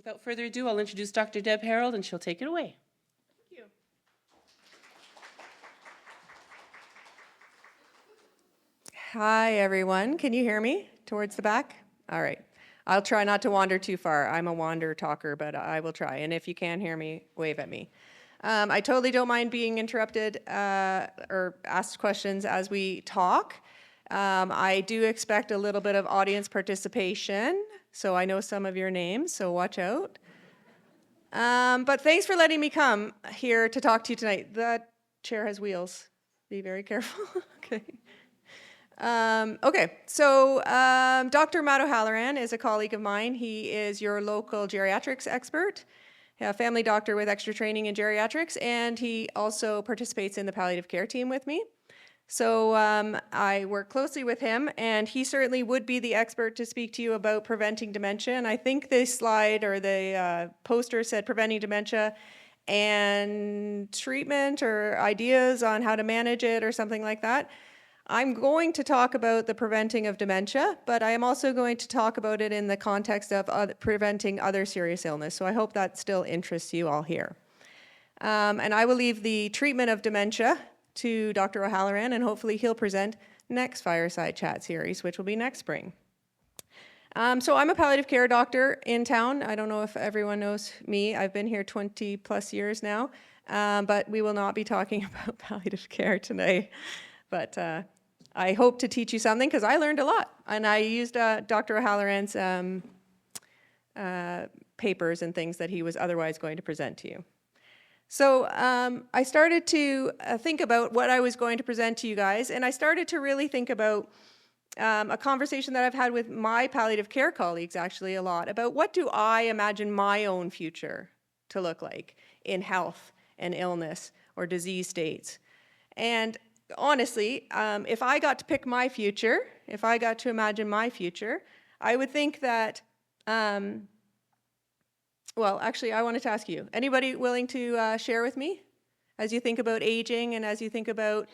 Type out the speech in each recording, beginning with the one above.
without further ado, I'll introduce Dr. Deb Harrold, and she'll take it away. Thank you. Hi, everyone. Can you hear me towards the back? All right. I'll try not to wander too far. I'm a wander talker, but I will try. And if you can hear me, wave at me. I totally don't mind being interrupted or asked questions as we talk. I do expect a little bit of audience participation, so I know some of your names, so watch out. But thanks for letting me come here to talk to you tonight. That chair has wheels. Be very careful. Okay. So Dr. Matt O'Halloran is a colleague of mine. He is your local geriatrics expert, a family doctor with extra training in geriatrics, and he also participates in the palliative care team with me. So I work closely with him, and he certainly would be the expert to speak to you about preventing dementia. And I think the slide or the poster said preventing dementia and treatment or ideas on how to manage it or something like that. I'm going to talk about the preventing of dementia, but I am also going to talk about it in the context of preventing other serious illness. So I hope that still interests you all here. And I will leave the treatment of dementia to Dr. O'Halloran, and hopefully he'll present next Fireside Chat series, which will be next spring. So I'm a palliative care doctor in town. I don't know if everyone knows me. I've been here 20 plus years now, but we will not be talking about palliative care tonight. But I hope to teach you something because I learned a lot, and I used Dr. O'Halloran's papers and things that he was otherwise going to present to you. So I started to think about what I was going to present to you guys, and I started to really think about a conversation that I've had with my palliative care colleagues actually a lot about what do I imagine my own future to look like in health and illness or disease states. And honestly, if I got to pick my future, if I got to imagine my future, I would think that well, actually, I wanted to ask you, anybody willing to share with me as you think about aging and as you think about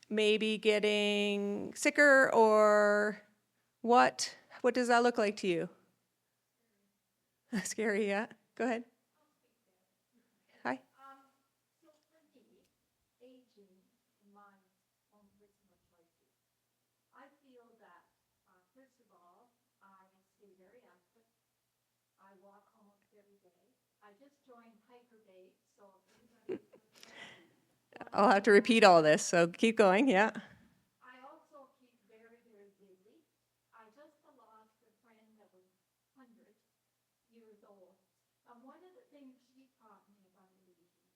maybe getting sicker, or what does that look like to you? Scary, yeah. Go ahead. Hi. So for me, aging in my own personal choices, I feel that, first of all, I stay very active. I walk almost every day. I just joined Hiker Day, so I'll have to repeat all this, so keep going, yeah. I also keep very, very busy. I just lost a friend that was 100 years old. And one of the things she taught me about aging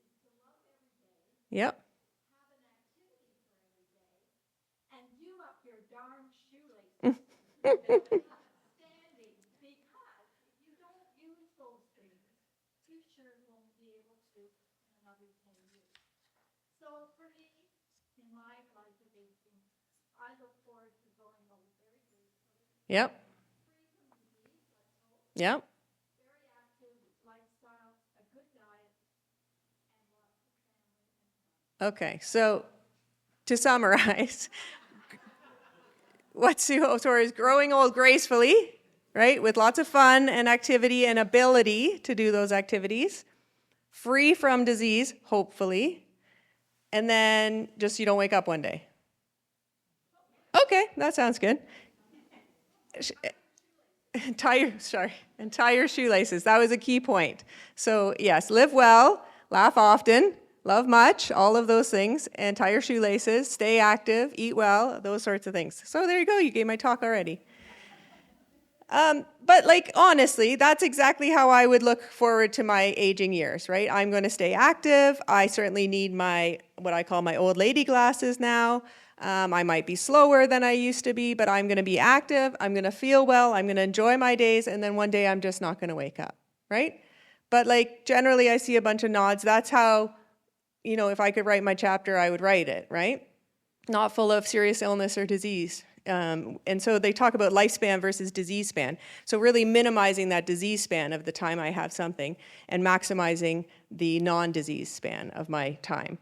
is to love every day, Yep. have an activity for every day, and do up your darn shoelaces. Standing, because if you don't use those things, you sure won't be able to in another 10 years. So for me, in my life of aging, I look forward to going old very gracefully, Yep. free from disease, let's hope, Yep. very active lifestyle, a good diet, and lots of family and fun. Okay, so to summarize, what Sue O'Toole is growing old gracefully, right, with lots of fun and activity and ability to do those activities, free from disease, hopefully, and then just you don't wake up one day. Okay, that sounds good. Tie your shoelaces. That was a key point. So yes, live well, laugh often, love much, all of those things, and tie your shoelaces, stay active, eat well, those sorts of things. So there you go, you gave my talk already. But like, honestly, that's exactly how I would look forward to my aging years, right? I'm going to stay active. I certainly need my, what I call my old lady glasses now. I might be slower than I used to be, but I'm going to be active. I'm going to feel well. I'm going to enjoy my days. And then one day I'm just not going to wake up, right? But like, generally I see a bunch of nods. That's how, you know, if I could write my chapter, I would write it, right? Not full of serious illness or disease. And so they talk about lifespan versus disease span. So really minimizing that disease span of the time I have something and maximizing the non-disease span of my time.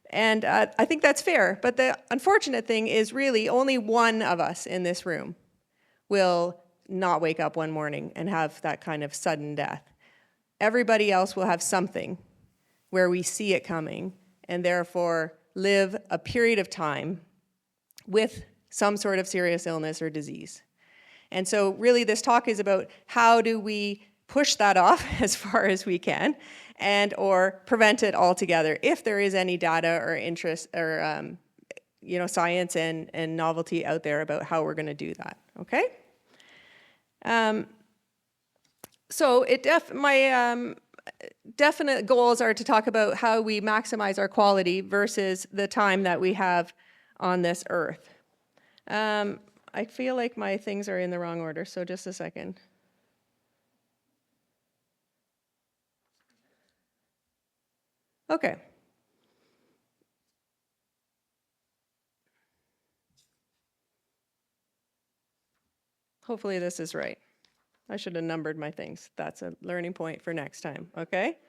And I think that's fair. But the unfortunate thing is really only one of us in this room will not wake up one morning and have that kind of sudden death. Everybody else will have something where we see it coming and therefore live a period of time with some sort of serious illness or disease. And so really this talk is about how do we push that off as far as we can and or prevent it altogether if there is any data or interest or science and novelty out there about how we're going to do that, okay? So my definite goals are to talk about how we maximize our quality versus the time that we have on this earth. I feel like my things are in the wrong order, so just a second. Okay. Hopefully this is right. I should have numbered my things. That's a learning point for next time, okay?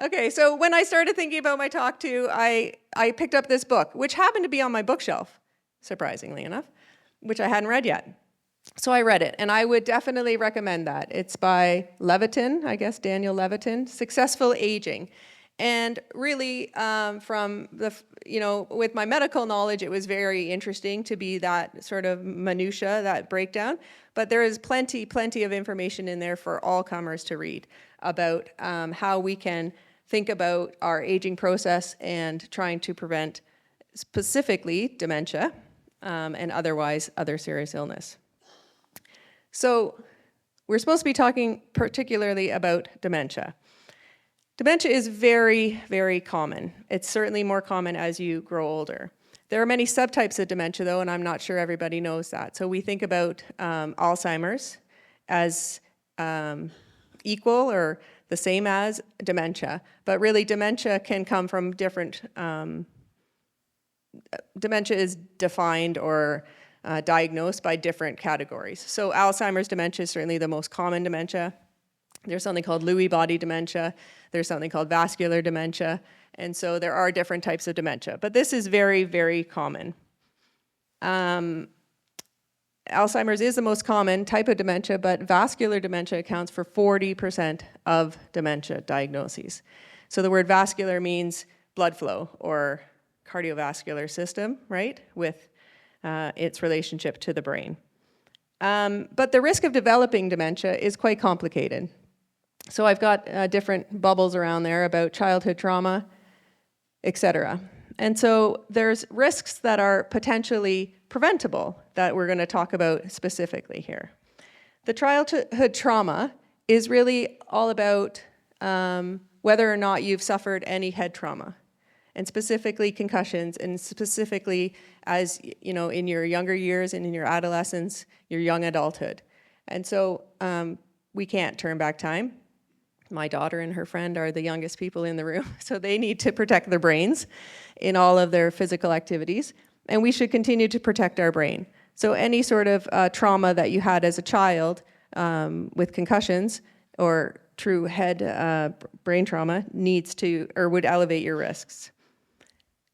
Okay, so when I started thinking about my talk too, I picked up this book, which happened to be on my bookshelf, surprisingly enough, which I hadn't read yet. So I read it, and I would definitely recommend that. It's by Levitin, I guess, Daniel Levitin, Successful Aging. And really, from the, with my medical knowledge, it was very interesting to be that sort of minutia, that breakdown. But there is plenty of information in there for all comers to read about how we can think about our aging process and trying to prevent specifically dementia and otherwise other serious illness. So we're supposed to be talking particularly about dementia. Dementia is very, very common. It's certainly more common as you grow older. There are many subtypes of dementia, though, and I'm not sure everybody knows that. So we think about Alzheimer's as equal or the same as dementia, but really dementia can come from different, dementia is defined or diagnosed by different categories. So Alzheimer's dementia is certainly the most common dementia. There's something called Lewy body dementia. There's something called vascular dementia. And so there are different types of dementia. But this is very, very common. Alzheimer's is the most common type of dementia, but vascular dementia accounts for 40% of dementia diagnoses. So the word vascular means blood flow or cardiovascular system, right, with its relationship to the brain. But the risk of developing dementia is quite complicated. So I've got different bubbles around there about childhood trauma, etc. And so there's risks that are potentially preventable that we're going to talk about specifically here. The childhood trauma is really all about whether or not you've suffered any head trauma, and specifically concussions, and specifically as in your younger years and in your adolescence, your young adulthood. And so we can't turn back time. My daughter and her friend are the youngest people in the room, so they need to protect their brains in all of their physical activities, and we should continue to protect our brain. So any sort of trauma that you had as a child with concussions or true head brain trauma needs to, or would elevate your risks.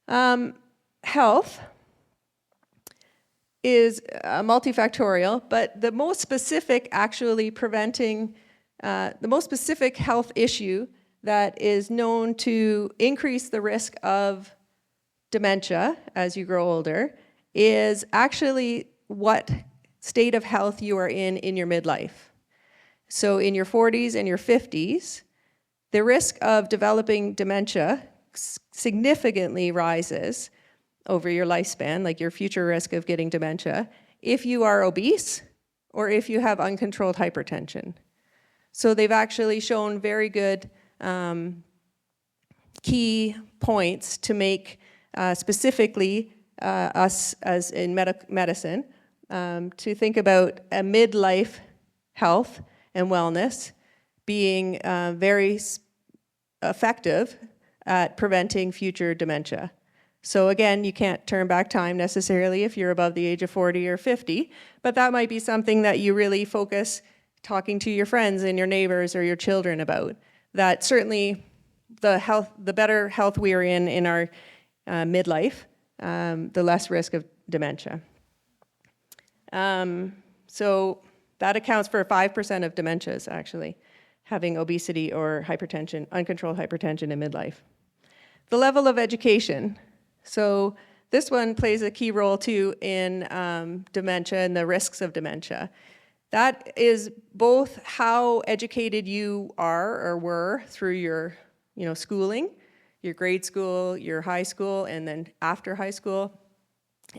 Health is multifactorial, but the most specific actually preventing the most specific health issue that is known to increase the risk of dementia as you grow older is actually what state of health you are in your midlife. So in your 40s and your 50s, the risk of developing dementia significantly rises over your lifespan, like your future risk of getting dementia, if you are obese or if you have uncontrolled hypertension. So they've actually shown very good key points to make specifically us as in medicine to think about a midlife health and wellness being very effective at preventing future dementia. So again, you can't turn back time necessarily if you're above the age of 40 or 50, but that might be something that you really focus talking to your friends and your neighbors or your children about. That certainly the better health we are in our midlife, the less risk of dementia. So that accounts for 5% of dementias, actually, having obesity or hypertension, uncontrolled hypertension in midlife. The level of education. So this one plays a key role too in dementia and the risks of dementia. That is both how educated you are or were through your schooling, your grade school, your high school, and then after high school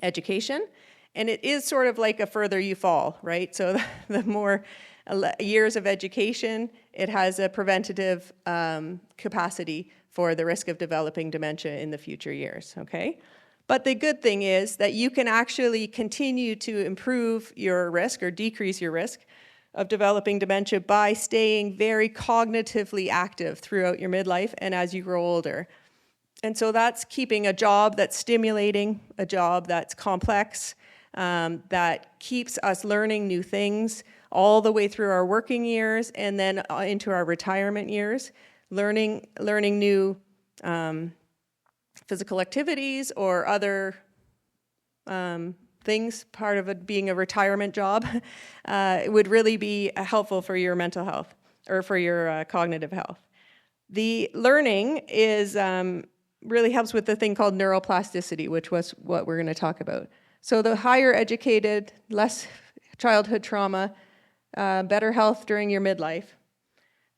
education. And it is sort of like a further you fall, right? So the more years of education, it has a preventative capacity for the risk of developing dementia in the future years, okay? But the good thing is that you can actually continue to improve your risk or decrease your risk of developing dementia by staying very cognitively active throughout your midlife and as you grow older. And so that's keeping a job that's stimulating, a job that's complex, that keeps us learning new things all the way through our working years and then into our retirement years, learning new physical activities or other things, part of it being a retirement job, it would really be helpful for your mental health or for your cognitive health. The learning is really helps with the thing called neuroplasticity, which was what we're going to talk about. So the higher educated, less childhood trauma, better health during your midlife.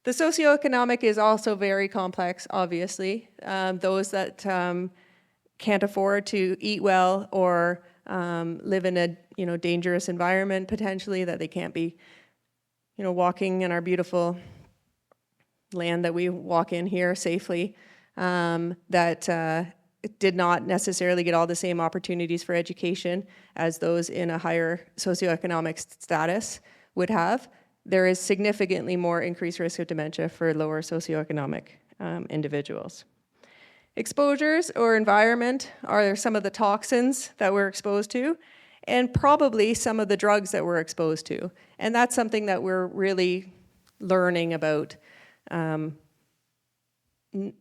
The socioeconomic is also very complex, obviously. Those that can't afford to eat well or live in a dangerous environment potentially, that they can't be walking in our beautiful land that we walk in here safely, that did not necessarily get all the same opportunities for education as those in a higher socioeconomic status would have. There is significantly more increased risk of dementia for lower socioeconomic individuals. Exposures or environment are some of the toxins that we're exposed to, and probably some of the drugs that we're exposed to. And that's something that we're really learning about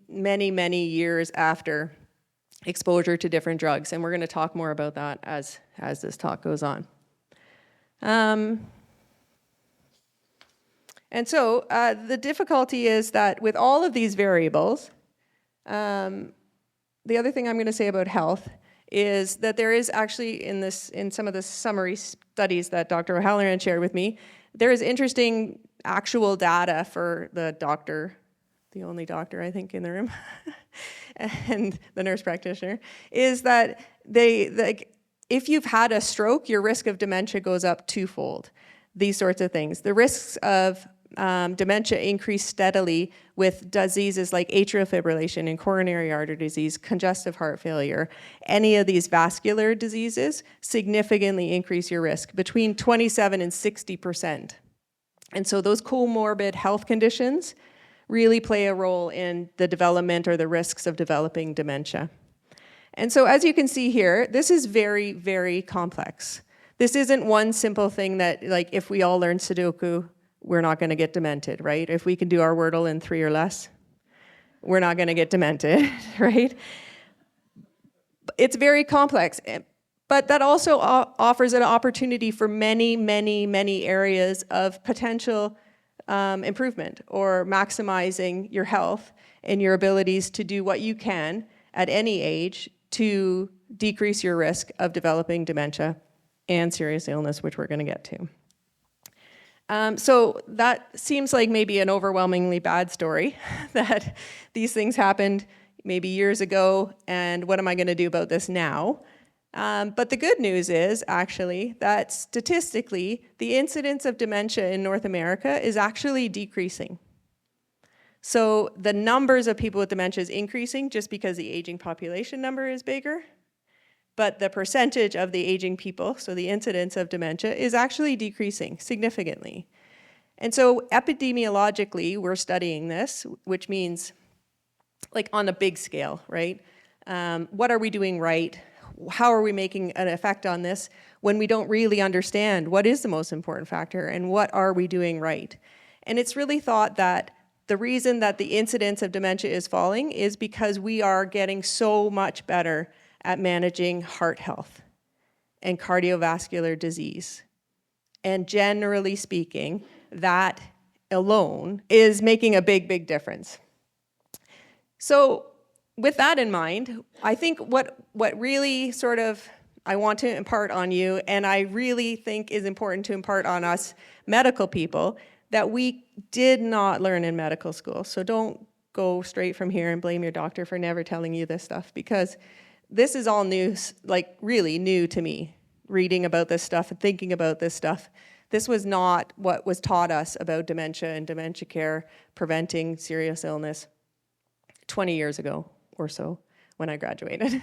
many, many years after exposure to different drugs. And we're going to talk more about that as this talk goes on. And so the difficulty is that with all of these variables, the other thing I'm going to say about health is that there is actually in some of the summary studies that Dr. O'Halloran shared with me, there is interesting actual data for the doctor, the only doctor I think in the room, and the nurse practitioner, is that if you've had a stroke, your risk of dementia goes up twofold. These sorts of things. The risks of dementia increase steadily with diseases like atrial fibrillation and coronary artery disease, congestive heart failure. Any of these vascular diseases significantly increase your risk, between 27 and 60%. And so those comorbid health conditions really play a role in the development or the risks of developing dementia. And so as you can see here, this is very, very complex. This isn't one simple thing that, like, if we all learn Sudoku, we're not going to get demented, right? If we can do our Wordle in 3 or less, we're not going to get demented, right? It's very complex, but that also offers an opportunity for many, many, many areas of potential improvement or maximizing your health and your abilities to do what you can at any age to decrease your risk of developing dementia and serious illness, which we're going to get to. So that seems like maybe an overwhelmingly bad story, that these things happened maybe years ago, and what am I going to do about this now? But the good news is actually that statistically, the incidence of dementia in North America is actually decreasing. So the numbers of people with dementia is increasing just because the aging population number is bigger, but the percentage of the aging people, so the incidence of dementia, is actually decreasing significantly. And so epidemiologically, we're studying this, which means like on a big scale, right? What are we doing right? How are we making an effect on this when we don't really understand what is the most important factor and what are we doing right? And it's really thought that the reason that the incidence of dementia is falling is because we are getting so much better at managing heart health and cardiovascular disease. And generally speaking, that alone is making a big, big difference. So with that in mind, I think what really sort of I want to impart on you, and I really think is important to impart on us medical people, that we did not learn in medical school. So don't go straight from here and blame your doctor for never telling you this stuff, because this is all new, like really new to me, reading about this stuff and thinking about this stuff. This was not what was taught us about dementia and dementia care, preventing serious illness 20 years ago or so when I graduated.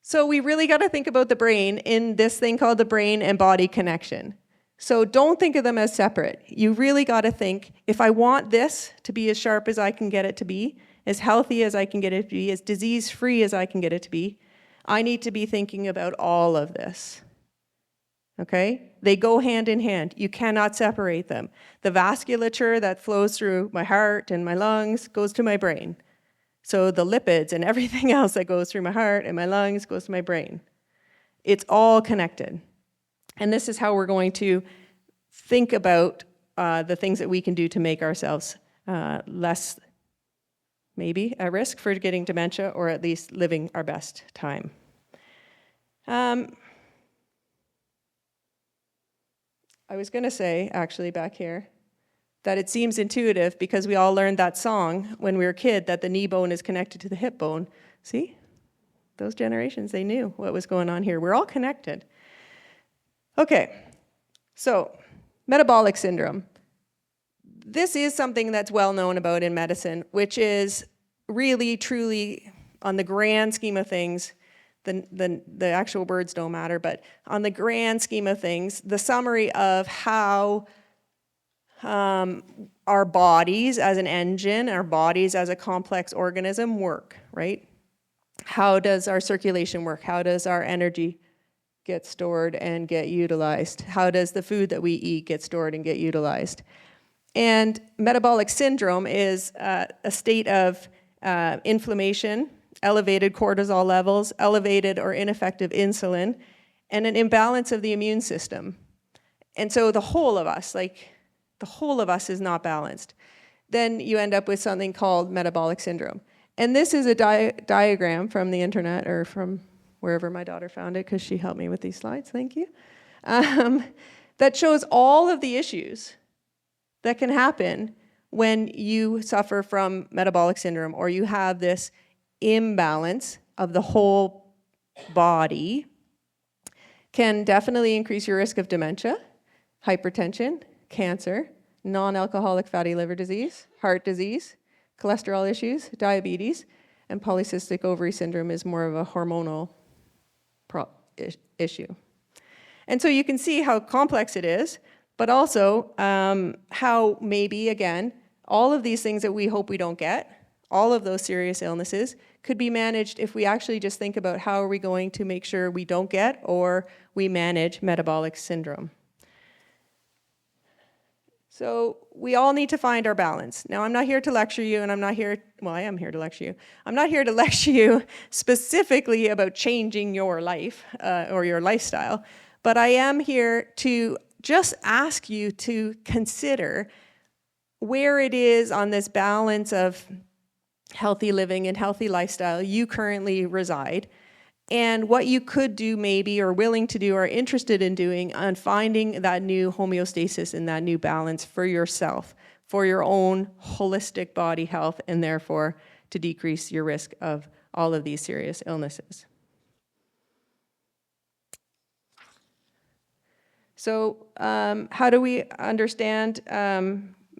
So we really got to think about the brain in this thing called the brain and body connection. So don't think of them as separate. You really got to think, if I want this to be as sharp as I can get it to be, as healthy as I can get it to be, as disease-free as I can get it to be, I need to be thinking about all of this. Okay? They go hand in hand. You cannot separate them. The vasculature that flows through my heart and my lungs goes to my brain. So the lipids and everything else that goes through my heart and my lungs goes to my brain. It's all connected. And this is how we're going to think about the things that we can do to make ourselves less, maybe, at risk for getting dementia, or at least living our best time. I was going to say, actually, back here, that it seems intuitive because we all learned that song when we were a kid, that the knee bone is connected to the hip bone. See? Those generations, they knew what was going on here. We're all connected. Okay, so metabolic syndrome. This is something that's well known about in medicine, which is really, truly, on the grand scheme of things, the actual words don't matter, but on the grand scheme of things, the summary of how our bodies as an engine, our bodies as a complex organism work, right? How does our circulation work? How does our energy get stored and get utilized? How does the food that we eat get stored and get utilized? And metabolic syndrome is a state of inflammation, elevated cortisol levels, elevated or ineffective insulin, and an imbalance of the immune system. And so the whole of us, is not balanced. Then you end up with something called metabolic syndrome. And this is a diagram from the internet, or from wherever my daughter found it, because she helped me with these slides, thank you, that shows all of the issues that can happen when you suffer from metabolic syndrome, or you have this imbalance of the whole body. Can definitely increase your risk of dementia, hypertension, cancer, non-alcoholic fatty liver disease, heart disease, cholesterol issues, diabetes, and polycystic ovary syndrome is more of a hormonal issue. And so you can see how complex it is, but also how maybe, again, all of these things that we hope we don't get, all of those serious illnesses, could be managed if we actually just think about how are we going to make sure we don't get or we manage metabolic syndrome. So we all need to find our balance. Now, I'm not here to lecture you, and I am here to lecture you. I'm not here to lecture you specifically about changing your life or your lifestyle, but I am here to just ask you to consider where it is on this balance of healthy living and healthy lifestyle you currently reside, and what you could do maybe, or willing to do, or interested in doing on finding that new homeostasis and that new balance for yourself, for your own holistic body health, and therefore to decrease your risk of all of these serious illnesses. So how do we understand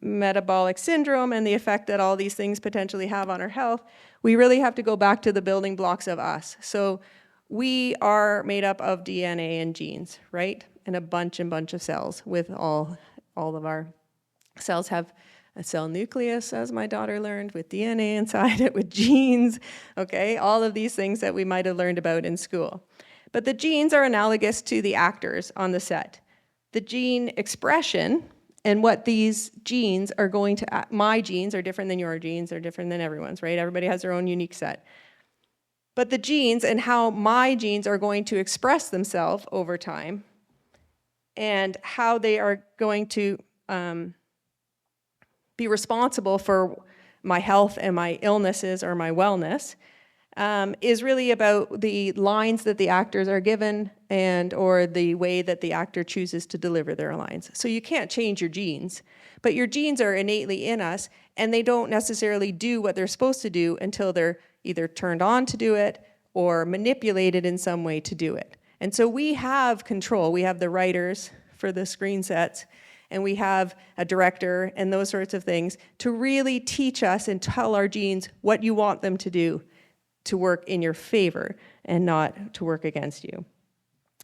metabolic syndrome and the effect that all these things potentially have on our health? We really have to go back to the building blocks of us. So we are made up of DNA and genes, right? And a bunch of cells, with all of our cells have a cell nucleus, as my daughter learned, with DNA inside it, with genes, okay? All of these things that we might have learned about in school. But the genes are analogous to the actors on the set. The gene expression and what these genes are going to, my genes are different than your genes, are different than everyone's, right? Everybody has their own unique set. But the genes and how my genes are going to express themselves over time and how they are going to be responsible for my health and my illnesses or my wellness is really about the lines that the actors are given and or the way that the actor chooses to deliver their lines. So you can't change your genes, but your genes are innately in us, and they don't necessarily do what they're supposed to do until they're either turned on to do it or manipulated in some way to do it. And so we have control. We have the writers for the screen sets, and we have a director and those sorts of things to really teach us and tell our genes what you want them to do to work in your favor and not to work against you.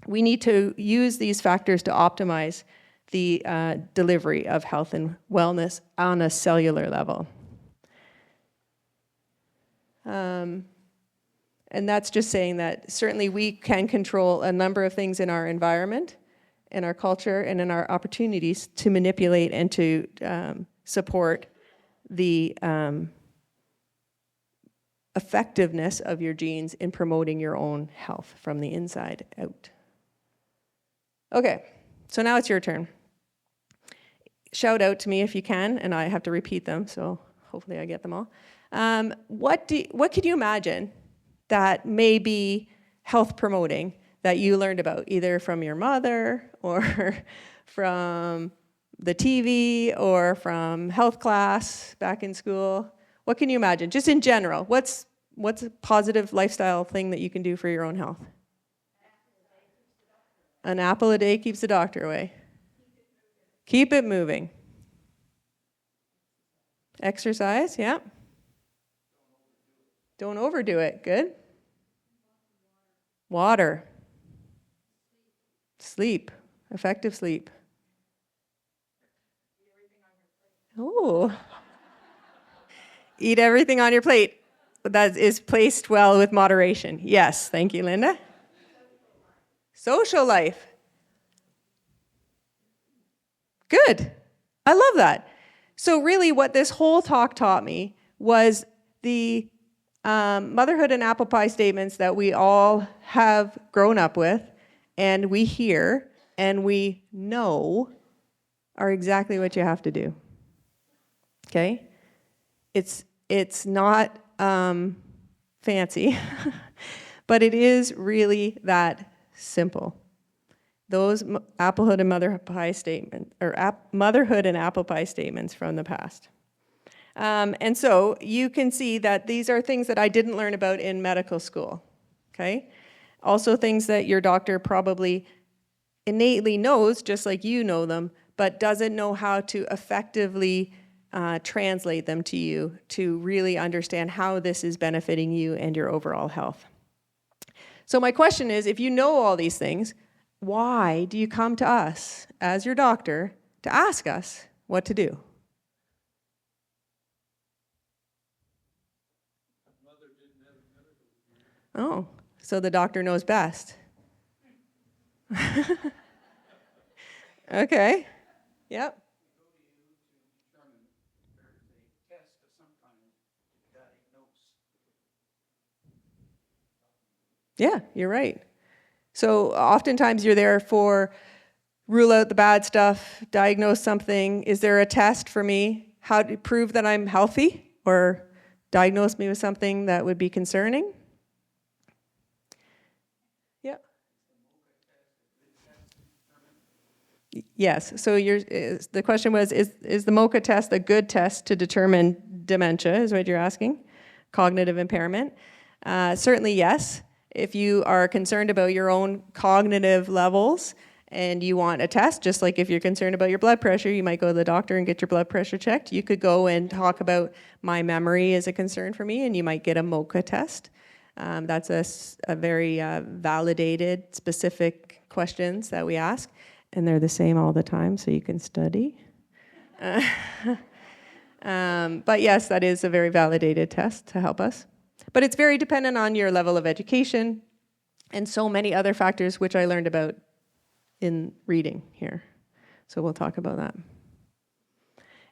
We need to use these factors to optimize the delivery of health and wellness on a cellular level. And that's just saying that certainly we can control a number of things in our environment, in our culture, and in our opportunities to manipulate and to support the effectiveness of your genes in promoting your own health from the inside out. Okay, so now it's your turn. Shout out to me if you can, and I have to repeat them, so hopefully I get them all. What could you imagine that may be health promoting that you learned about, either from your mother or from the TV or from health class back in school? What can you imagine? Just in general, what's a positive lifestyle thing that you can do for your own health? An apple a day keeps the doctor away. Keep it moving. Exercise, yeah. Don't overdo it. Good. Water. Sleep. Effective sleep. Oh. Eat everything on your plate that is placed well with moderation. Yes, thank you, Linda. Social life. Good. I love that. So really what this whole talk taught me was the motherhood and apple pie statements that we all have grown up with and we hear and we know are exactly what you have to do. Okay? It's not fancy, but it is really that simple. Those applehood and motherhood pie statements, or motherhood and apple pie statements from the past. And so you can see that these are things that I didn't learn about in medical school, okay? Also things that your doctor probably innately knows, just like you know them, but doesn't know how to effectively translate them to you to really understand how this is benefiting you and your overall health. So my question is, if you know all these things, why do you come to us as your doctor to ask us what to do? Oh, so the doctor knows best. Okay. Yep. Yeah, you're right. So oftentimes you're there for rule out the bad stuff, diagnose something. Is there a test for me? How to prove that I'm healthy or diagnose me with something that would be concerning? Yeah. Yes. So the question was, is the MOCA test a good test to determine dementia, is what you're asking? Cognitive impairment? Certainly yes. If you are concerned about your own cognitive levels and you want a test, just like if you're concerned about your blood pressure, you might go to the doctor and get your blood pressure checked. You could go and talk about my memory is a concern for me, and you might get a MOCA test. That's a very validated, specific questions that we ask, and they're the same all the time, so you can study. But yes, that is a very validated test to help us. But it's very dependent on your level of education and so many other factors which I learned about in reading here. So we'll talk about that.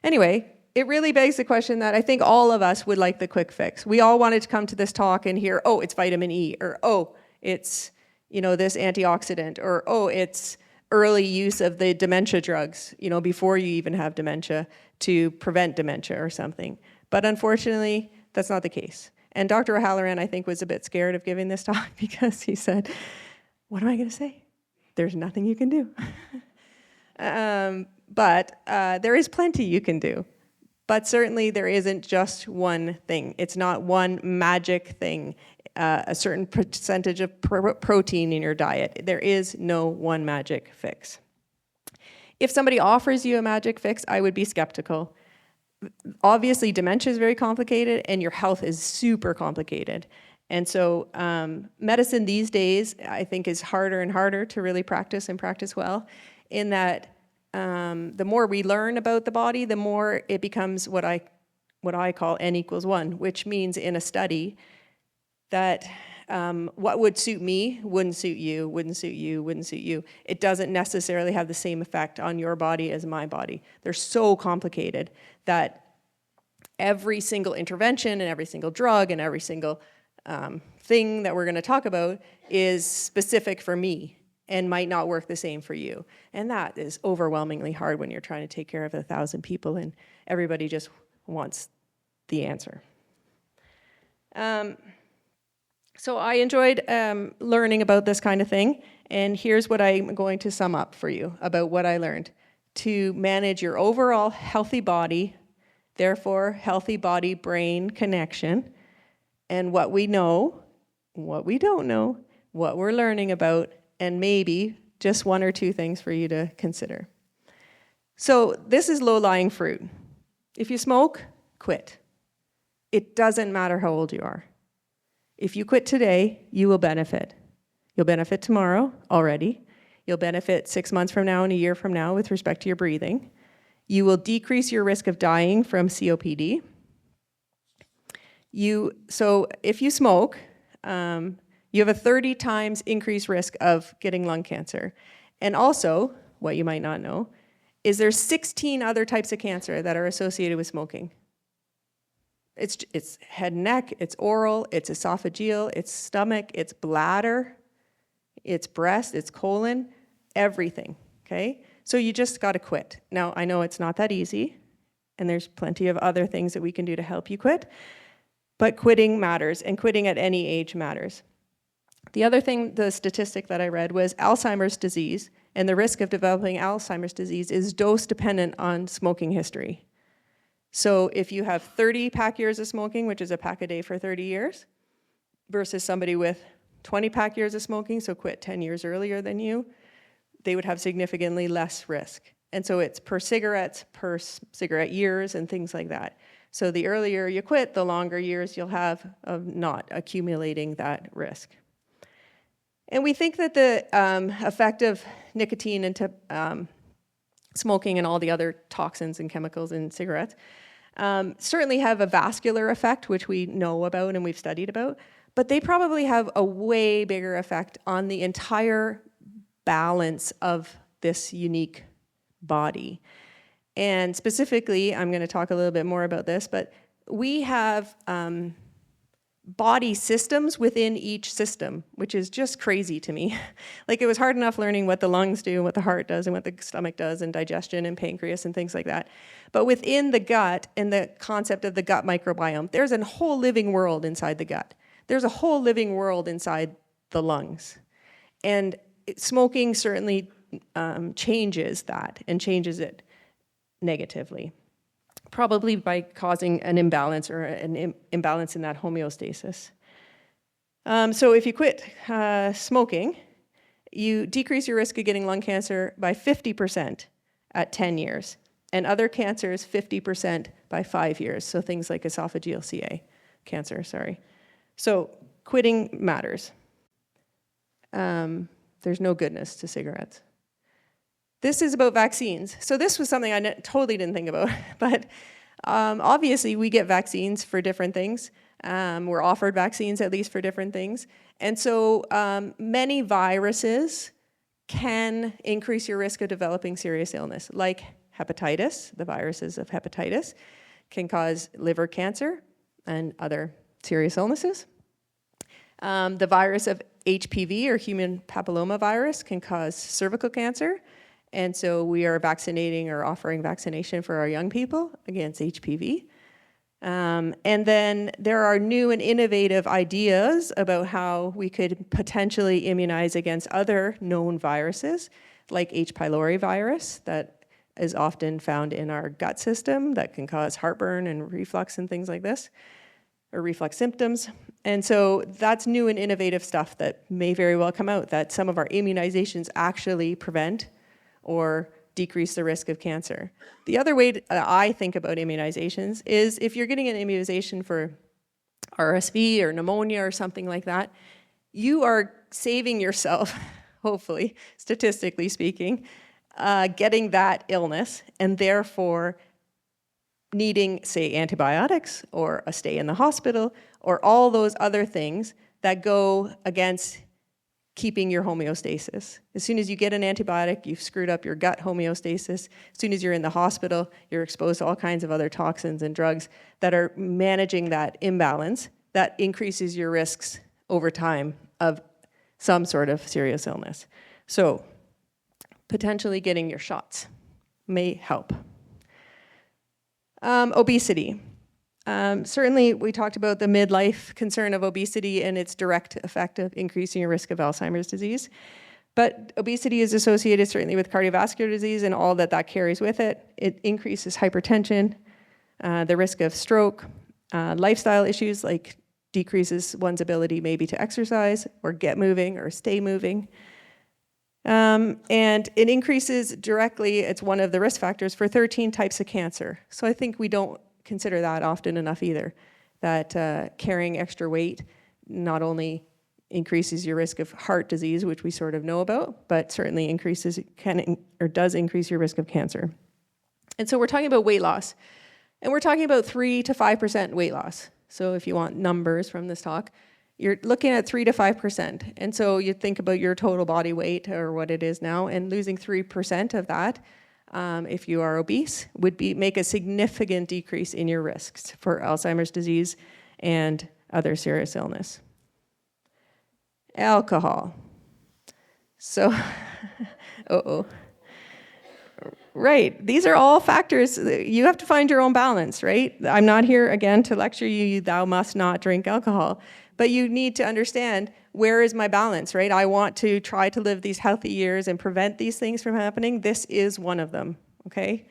Anyway, it really begs the question that I think all of us would like the quick fix. We all wanted to come to this talk and hear, oh, it's vitamin E, or oh, it's, this antioxidant, or oh, it's early use of the dementia drugs, before you even have dementia to prevent dementia or something. But unfortunately, that's not the case. And Dr. O'Halloran, I think, was a bit scared of giving this talk because he said, what am I going to say? There's nothing you can do. But there is plenty you can do. But certainly there isn't just one thing. It's not one magic thing, a certain percentage of protein in your diet. There is no one magic fix. If somebody offers you a magic fix, I would be skeptical. Obviously, dementia is very complicated, and your health is super complicated. And so medicine these days, I think, is harder and harder to really practice and practice well, in that the more we learn about the body, the more it becomes what I call N=1, which means in a study that what would suit me wouldn't suit you, wouldn't suit you, wouldn't suit you. It doesn't necessarily have the same effect on your body as my body. They're so complicated that every single intervention and every single drug and every single thing that we're going to talk about is specific for me and might not work the same for you. And that is overwhelmingly hard when you're trying to take care of 1,000 people and everybody just wants the answer. So I enjoyed learning about this kind of thing, and here's what I'm going to sum up for you about what I learned. To manage your overall healthy body, therefore healthy body-brain connection, and what we know, what we don't know, what we're learning about, and maybe just one or two things for you to consider. So this is low-lying fruit. If you smoke, quit. It doesn't matter how old you are. If you quit today, you will benefit. You'll benefit tomorrow already. You'll benefit 6 months from now and a year from now with respect to your breathing. You will decrease your risk of dying from COPD. So if you smoke, you have a 30 times increased risk of getting lung cancer. And also, what you might not know, is there's 16 other types of cancer that are associated with smoking. It's head and neck, it's oral, it's esophageal, it's stomach, it's bladder, it's breast, it's colon, everything, okay? So you just got to quit. Now, I know it's not that easy, and there's plenty of other things that we can do to help you quit, but quitting matters, and quitting at any age matters. The other thing, the statistic that I read, was Alzheimer's disease, and the risk of developing Alzheimer's disease is dose-dependent on smoking history. So if you have 30 pack years of smoking, which is a pack a day for 30 years, versus somebody with 20 pack years of smoking, so quit 10 years earlier than you, they would have significantly less risk. And so it's per cigarette years and things like that. So the earlier you quit, the longer years you'll have of not accumulating that risk. And we think that the effect of nicotine into smoking and all the other toxins and chemicals in cigarettes certainly have a vascular effect, which we know about and we've studied about, but they probably have a way bigger effect on the entire balance of this unique body. And specifically, I'm going to talk a little bit more about this, but we have body systems within each system, which is just crazy to me. Like, it was hard enough learning what the lungs do and what the heart does and what the stomach does and digestion and pancreas and things like that. But within the gut and the concept of the gut microbiome, there's a whole living world inside the gut. There's a whole living world inside the lungs. And smoking certainly changes that and changes it negatively, probably by causing an imbalance or an imbalance in that homeostasis. So if you quit smoking, you decrease your risk of getting lung cancer by 50% at 10 years, and other cancers 50% by 5 years, so things like esophageal cancer, So quitting matters. There's no goodness to cigarettes. This is about vaccines. So this was something I totally didn't think about, but obviously we get vaccines for different things. We're offered vaccines at least for different things. And so many viruses can increase your risk of developing serious illness, like hepatitis, the viruses of hepatitis, can cause liver cancer and other serious illnesses. The virus of HPV, or human papillomavirus, can cause cervical cancer. And so we are vaccinating or offering vaccination for our young people against HPV. And then there are new and innovative ideas about how we could potentially immunize against other known viruses, like H. pylori virus, that is often found in our gut system, that can cause heartburn and reflux and things like this, or reflux symptoms. And so that's new and innovative stuff that may very well come out, that some of our immunizations actually prevent or decrease the risk of cancer. The other way I think about immunizations is if you're getting an immunization for RSV or pneumonia or something like that, you are saving yourself, hopefully, statistically speaking, getting that illness, and therefore needing, say, antibiotics or a stay in the hospital or all those other things that go against keeping your homeostasis. As soon as you get an antibiotic, you've screwed up your gut homeostasis. As soon as you're in the hospital, you're exposed to all kinds of other toxins and drugs that are managing that imbalance. That increases your risks over time of some sort of serious illness. So potentially getting your shots may help. Obesity. Certainly, we talked about the midlife concern of obesity and its direct effect of increasing your risk of Alzheimer's disease. But obesity is associated certainly with cardiovascular disease and all that carries with it. It increases hypertension, the risk of stroke, lifestyle issues like decreases one's ability maybe to exercise or get moving or stay moving. And it increases directly, it's one of the risk factors for 13 types of cancer. So I think we don't consider that often enough either, that carrying extra weight not only increases your risk of heart disease, which we sort of know about, but certainly does increase your risk of cancer. And so we're talking about weight loss, and we're talking about 3 to 5% weight loss. So if you want numbers from this talk, you're looking at 3 to 5%. And so you think about your total body weight or what it is now, and losing 3% of that, if you are obese, would make a significant decrease in your risks for Alzheimer's disease and other serious illness. Alcohol. So, Right, these are all factors. You have to find your own balance, right? I'm not here, again, to lecture you, thou must not drink alcohol. But you need to understand, where is my balance, right? I want to try to live these healthy years and prevent these things from happening. This is one of them, okay?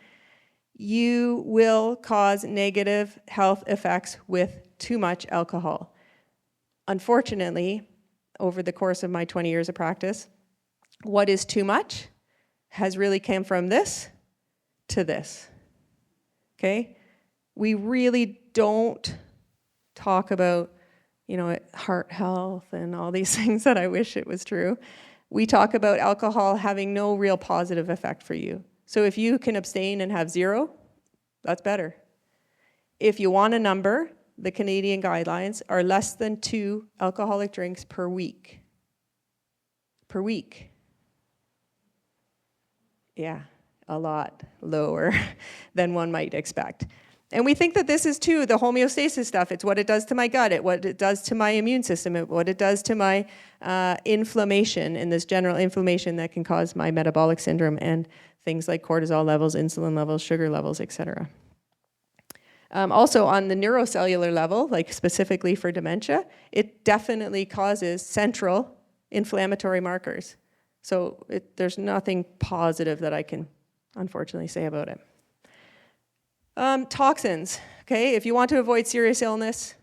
You will cause negative health effects with too much alcohol. Unfortunately, over the course of my 20 years of practice, what is too much has really come from this to this, okay? We really don't talk about heart health and all these things that I wish it was true. We talk about alcohol having no real positive effect for you. So if you can abstain and have 0, that's better. If you want a number, the Canadian guidelines are less than 2 alcoholic drinks per week. Per week. Yeah, a lot lower than one might expect. And we think that this is too the homeostasis stuff. It's what it does to my gut, what it does to my immune system, what it does to my inflammation, and this general inflammation that can cause my metabolic syndrome and things like cortisol levels, insulin levels, sugar levels, etc. Also on the neurocellular level, like specifically for dementia, it definitely causes central inflammatory markers. So there's nothing positive that I can unfortunately say about it. Toxins, okay? If you want to avoid serious illness,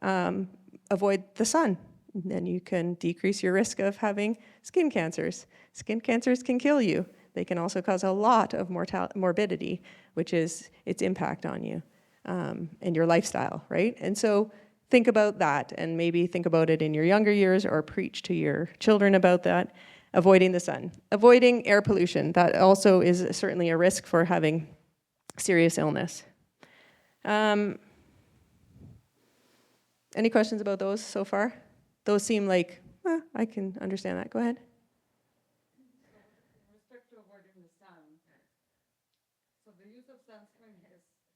avoid the sun. Then you can decrease your risk of having skin cancers. Skin cancers can kill you. They can also cause a lot of morbidity, which is its impact on you and your lifestyle, right? And so think about that, and maybe think about it in your younger years or preach to your children about that. Avoiding the sun. Avoiding air pollution. That also is certainly a risk for having serious illness. Any questions about those so far? Those seem like, I can understand that. Go ahead. With respect to avoiding the sun, So the use of sunscreen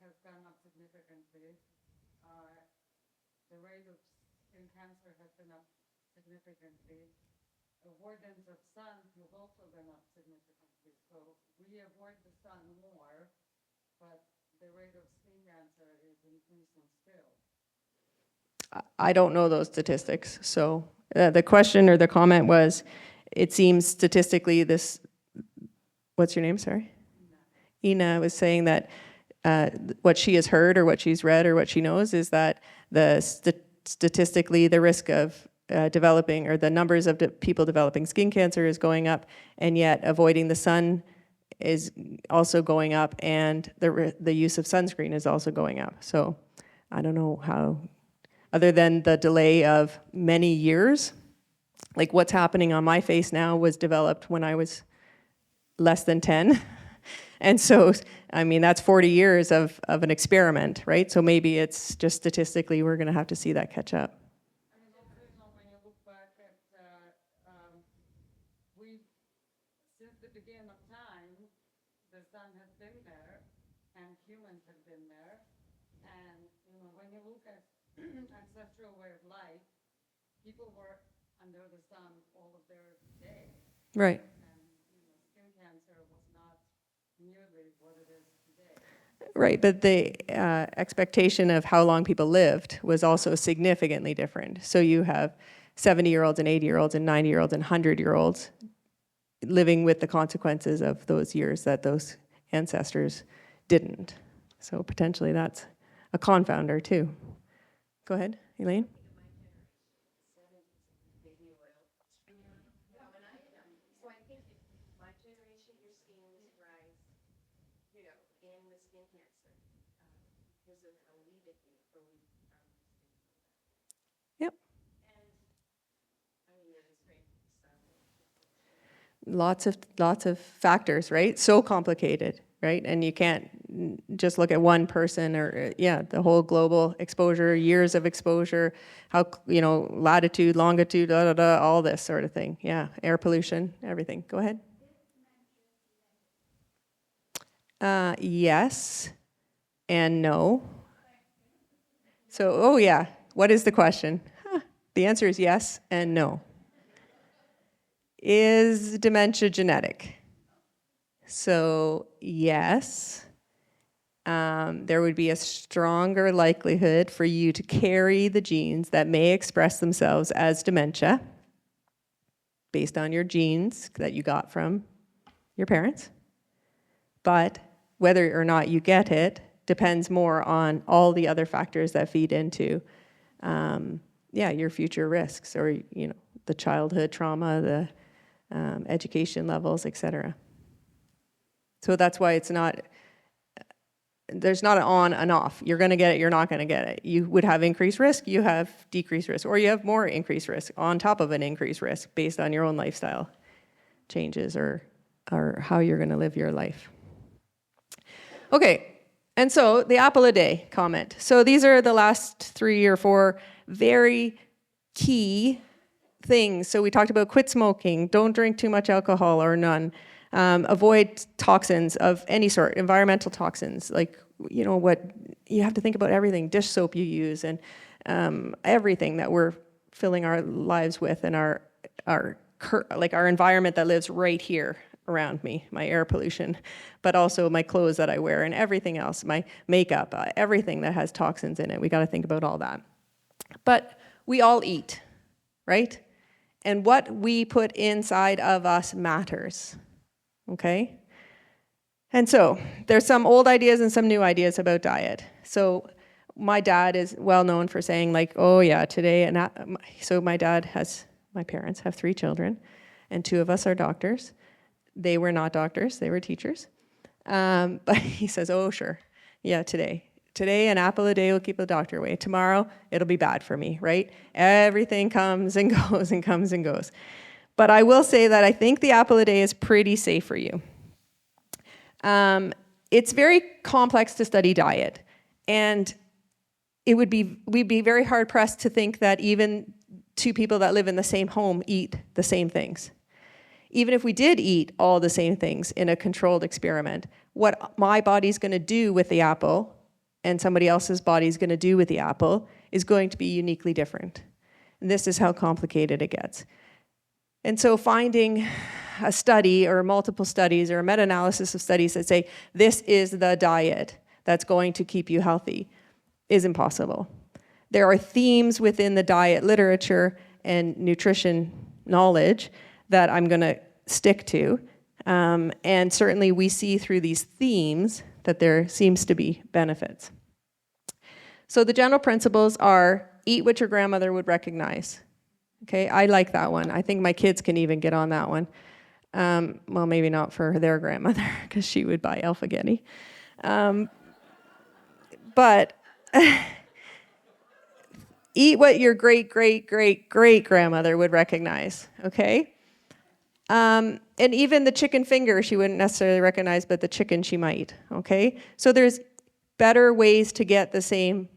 has gone up significantly. The rate of skin cancer has been up significantly. Avoidance of sun has also been up significantly. So we avoid the sun more, but the rate of skin cancer is increasing still. I don't know those statistics. So the question or the comment was, it seems statistically this, what's your name, sorry? Ina was saying that what she has heard or what she's read or what she knows is that statistically the risk of developing, or the numbers of people developing skin cancer is going up, and yet avoiding the sun is also going up, and the use of sunscreen is also going up. So I don't know how, other than the delay of many years, like what's happening on my face now was developed when I was less than 10. And so, I mean, that's 40 years of an experiment, right? So maybe it's just statistically we're gonna have to see that catch up. I mean, also, you know, when you look back at, since the beginning of time, the sun has been there, and humans have been there. And, you know, when you look at ancestral way of life, people were under the sun all of their day. Right. And, you know, skin cancer was not nearly what it is today. Right, but the expectation of how long people lived was also significantly different. So you have 70-year-olds and 80-year-olds and 90-year-olds and 100-year-olds living with the consequences of those years that those ancestors didn't. So potentially that's a confounder too. Go ahead, Elaine. Yep. Lots of factors, right? So complicated, right? And you can't just look at one person or, the whole global exposure, years of exposure, how, you know, latitude, longitude, all this sort of thing. Yeah, air pollution, everything. Go ahead. Yes and no. So, what is the question? The answer is yes and no. Is dementia genetic? So, yes. There would be a stronger likelihood for you to carry the genes that may express themselves as dementia based on your genes that you got from your parents. But whether or not you get it depends more on all the other factors that feed into, your future risks, or, you know, the childhood trauma, the education levels, etc. So that's why there's not an on and off. You're going to get it, you're not going to get it. You would have increased risk, you have decreased risk, or you have more increased risk on top of an increased risk based on your own lifestyle changes or how you're going to live your life. Okay, and so the apple a day comment. So these are the last 3 or 4 very key things. So we talked about quit smoking, don't drink too much alcohol or none, avoid toxins of any sort, environmental toxins, like, you know, what you have to think about everything, dish soap you use, and everything that we're filling our lives with, and our environment that lives right here around me, my air pollution, but also my clothes that I wear and everything else, my makeup, everything that has toxins in it. We got to think about all that. But we all eat, right? And what we put inside of us matters, okay? And so there's some old ideas and some new ideas about diet. So my dad is well known for saying, like, oh yeah, today, and so my parents have 3 children, and 2 of us are doctors. They were not doctors, they were teachers. But he says, oh sure, yeah, today an apple a day will keep the doctor away. Tomorrow, it'll be bad for me, right? Everything comes and goes and comes and goes. But I will say that I think the apple a day is pretty safe for you. It's very complex to study diet. And we'd be very hard pressed to think that even 2 people that live in the same home eat the same things. even if we did eat all the same things in a controlled experiment, what my body's going to do with the apple and somebody else's body's going to do with the apple is going to be uniquely different. And this is how complicated it gets. And so finding a study or multiple studies or a meta-analysis of studies that say this is the diet that's going to keep you healthy is impossible. There are themes within the diet literature and nutrition knowledge that I'm going to stick to. And certainly we see through these themes that there seems to be benefits. So the general principles are eat what your grandmother would recognize. Okay, I like that one. I think my kids can even get on that one. Well, maybe not for their grandmother because she would buy Alpha-Getty. But eat what your great-great-great-great-grandmother would recognize, okay? And even the chicken finger she wouldn't necessarily recognize, but the chicken she might, okay? So there's better ways to get the same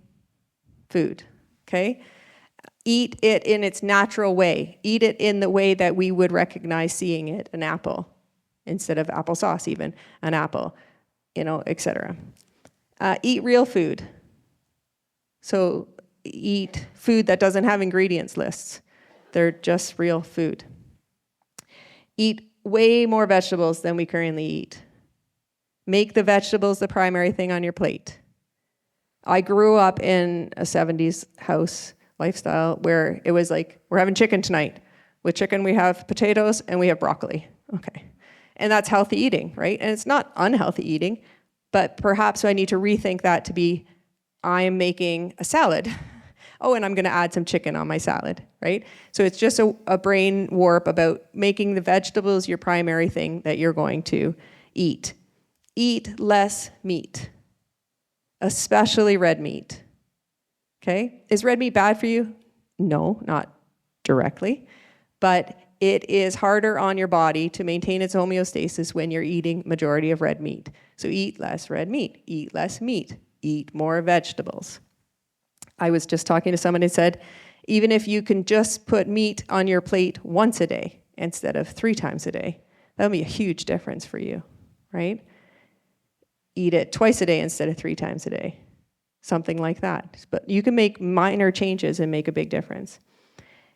food, okay? Eat it in its natural way. Eat it in the way that we would recognize seeing it, an apple, instead of applesauce even, an apple, etc. Eat real food. So eat food that doesn't have ingredients lists. They're just real food. Eat way more vegetables than we currently eat. Make the vegetables the primary thing on your plate. I grew up in a 70s house lifestyle where it was like, we're having chicken tonight. With chicken, we have potatoes and we have broccoli. Okay. And that's healthy eating, right? And it's not unhealthy eating, but perhaps I need to rethink that to be, I am making a salad. Oh, and I'm going to add some chicken on my salad, right? So it's just a brain warp about making the vegetables your primary thing that you're going to eat. Eat less meat, especially red meat. Okay? Is red meat bad for you? No, not directly. But it is harder on your body to maintain its homeostasis when you're eating majority of red meat. So eat less red meat, eat less meat, eat more vegetables. I was just talking to someone who said, even if you can just put meat on your plate once a day instead of 3 times a day, that would be a huge difference for you, right? Eat it twice a day instead of 3 times a day, something like that. But you can make minor changes and make a big difference.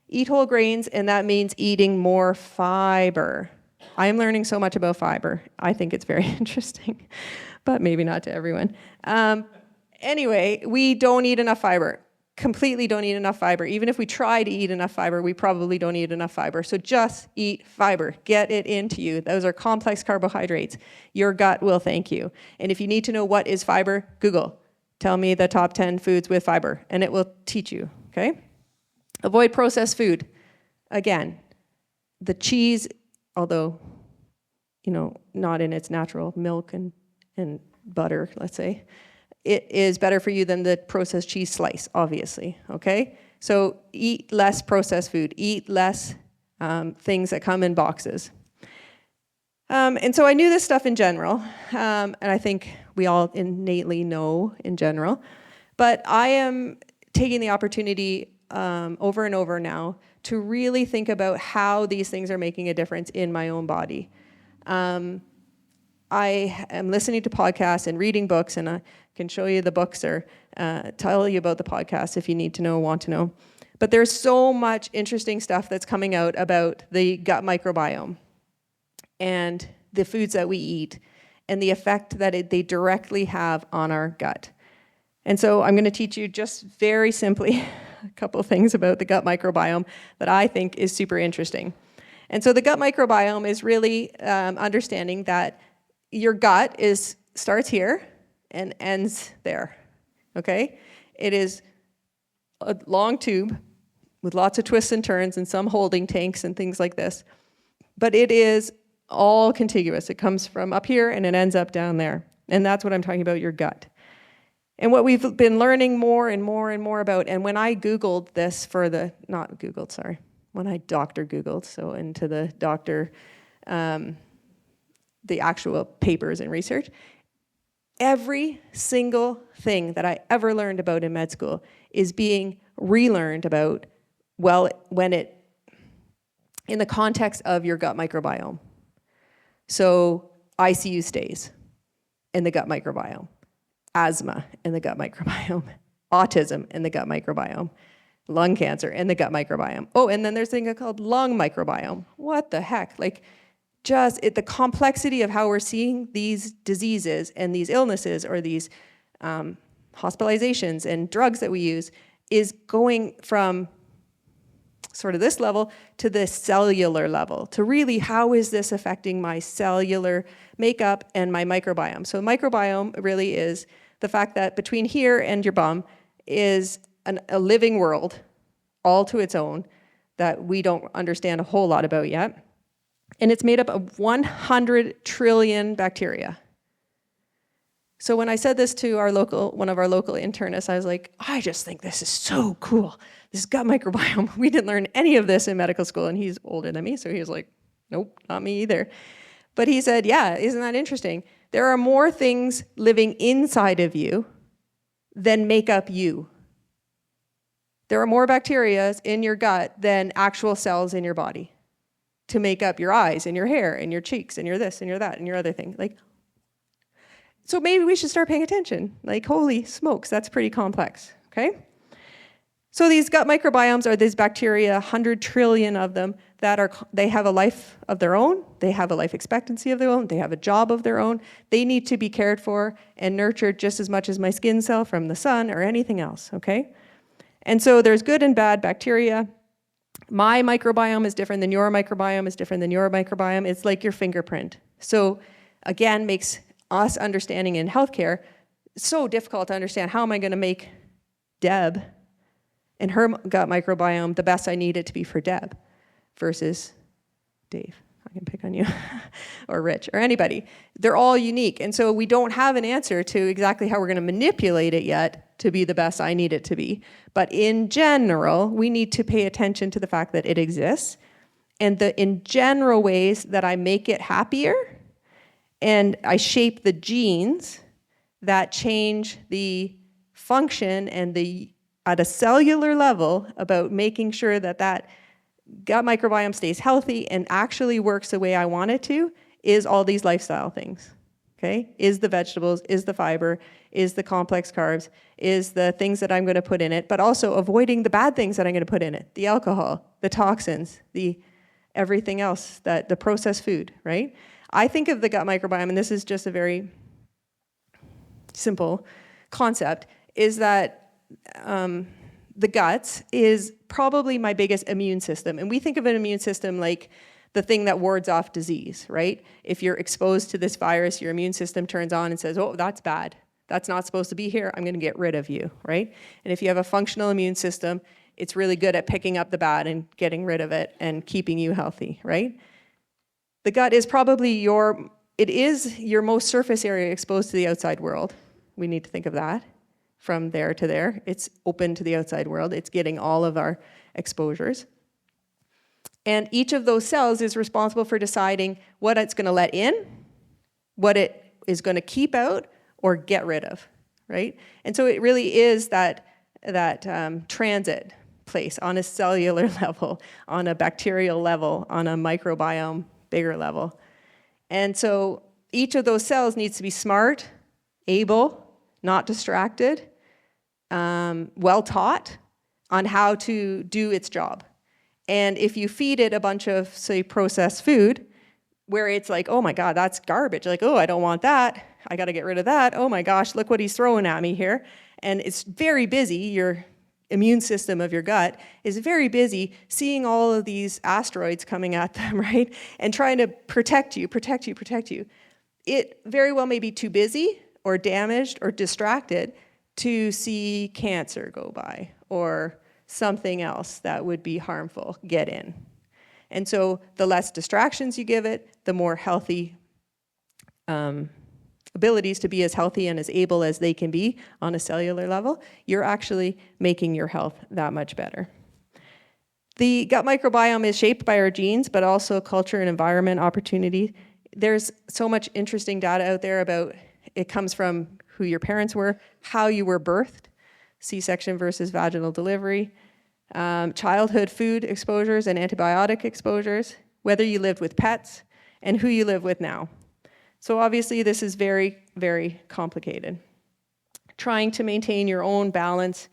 Eat whole grains, and that means eating more fiber. I am learning so much about fiber. I think it's very interesting, but maybe not to everyone. Anyway, we don't eat enough fiber. Completely don't eat enough fiber. Even if we try to eat enough fiber, we probably don't eat enough fiber. So just eat fiber. Get it into you. Those are complex carbohydrates. Your gut will thank you. And if you need to know what is fiber, Google. Tell me the top 10 foods with fiber, and it will teach you, okay? Avoid processed food. Again, the cheese, although, not in its natural milk and butter, let's say, it is better for you than the processed cheese slice, obviously, okay? So eat less processed food. Eat less things that come in boxes. And so I knew this stuff in general, and I think we all innately know in general, but I am taking the opportunity over and over now to really think about how these things are making a difference in my own body. I am listening to podcasts and reading books, and I can show you the books or tell you about the podcast if you need to know, want to know. But there's so much interesting stuff that's coming out about the gut microbiome and the foods that we eat and the effect that they directly have on our gut. And so I'm going to teach you just very simply a couple of things about the gut microbiome that I think is super interesting. And so the gut microbiome is really understanding that your gut starts here and ends there, okay? It is a long tube with lots of twists and turns and some holding tanks and things like this. But it is all contiguous. It comes from up here and it ends up down there. And that's what I'm talking about, your gut. And what we've been learning more and more and more about, and when I Googled this when I doctor Googled, so into the doctor, the actual papers and research, every single thing that I ever learned about in med school is being relearned about, when it in the context of your gut microbiome. So ICU stays in the gut microbiome, asthma in the gut microbiome, autism in the gut microbiome, lung cancer in the gut microbiome. Oh, and then there's a thing called lung microbiome. What the heck? Like, the complexity of how we're seeing these diseases and these illnesses or these hospitalizations and drugs that we use is going from sort of this level to the cellular level, to really how is this affecting my cellular makeup and my microbiome. So microbiome really is the fact that between here and your bum is a living world all to its own that we don't understand a whole lot about yet. And it's made up of 100 trillion bacteria. So when I said this to one of our local internists, I was like, I just think this is so cool. This gut microbiome. We didn't learn any of this in medical school, and he's older than me, so he was like, nope, not me either. But he said, yeah, isn't that interesting? There are more things living inside of you than make up you. There are more bacteria in your gut than actual cells in your body to make up your eyes and your hair and your cheeks and your this and your that and your other thing. Like, so maybe we should start paying attention. Like, holy smokes, that's pretty complex, okay? So these gut microbiomes are these bacteria, 100 trillion of them, they have a life of their own, they have a life expectancy of their own, they have a job of their own. They need to be cared for and nurtured just as much as my skin cell from the sun or anything else, okay? And so there's good and bad bacteria. My microbiome is different than your microbiome, is different than your microbiome. It's like your fingerprint. So again, makes us understanding in healthcare so difficult to understand. How am I going to make Deb and her gut microbiome the best I need it to be for Deb versus Dave? I can pick on you, or Rich, or anybody. They're all unique. And so we don't have an answer to exactly how we're going to manipulate it yet to be the best I need it to be. But in general, we need to pay attention to the fact that it exists and in general ways that I make it happier and I shape the genes that change the function and at a cellular level about making sure that that gut microbiome stays healthy and actually works the way I want it to, is all these lifestyle things, okay? Is the vegetables, is the fiber, is the complex carbs, is the things that I'm going to put in it, but also avoiding the bad things that I'm going to put in it, the alcohol, the toxins, the everything else, the processed food, right? I think of the gut microbiome, and this is just a very simple concept, is that the guts is probably my biggest immune system. And we think of an immune system like the thing that wards off disease, right? If you're exposed to this virus, your immune system turns on and says, oh, that's bad. That's not supposed to be here. I'm going to get rid of you, right? And if you have a functional immune system, it's really good at picking up the bad and getting rid of it and keeping you healthy, right? The gut is probably your most surface area exposed to the outside world. We need to think of that. From there to there, it's open to the outside world. It's getting all of our exposures. And each of those cells is responsible for deciding what it's going to let in, what it is going to keep out, or get rid of, right? And so it really is that transit place on a cellular level, on a bacterial level, on a microbiome bigger level. And so each of those cells needs to be smart, able, not distracted, well taught on how to do its job. And if you feed it a bunch of, say, processed food, where it's like, oh my God, that's garbage. Like, oh, I don't want that. I got to get rid of that. Oh my gosh, look what he's throwing at me here. And it's very busy. Your immune system of your gut is very busy seeing all of these asteroids coming at them, right? And trying to protect you. It very well may be too busy or damaged or distracted to see cancer go by or something else that would be harmful get in. And so the less distractions you give it, the more healthy abilities to be as healthy and as able as they can be on a cellular level, you're actually making your health that much better. The gut microbiome is shaped by our genes, but also culture and environment opportunity. There's so much interesting data out there about it comes from who your parents were, how you were birthed, C-section versus vaginal delivery, childhood food exposures and antibiotic exposures, whether you lived with pets, and who you live with now. So obviously this is very, very complicated. Trying to maintain your own balance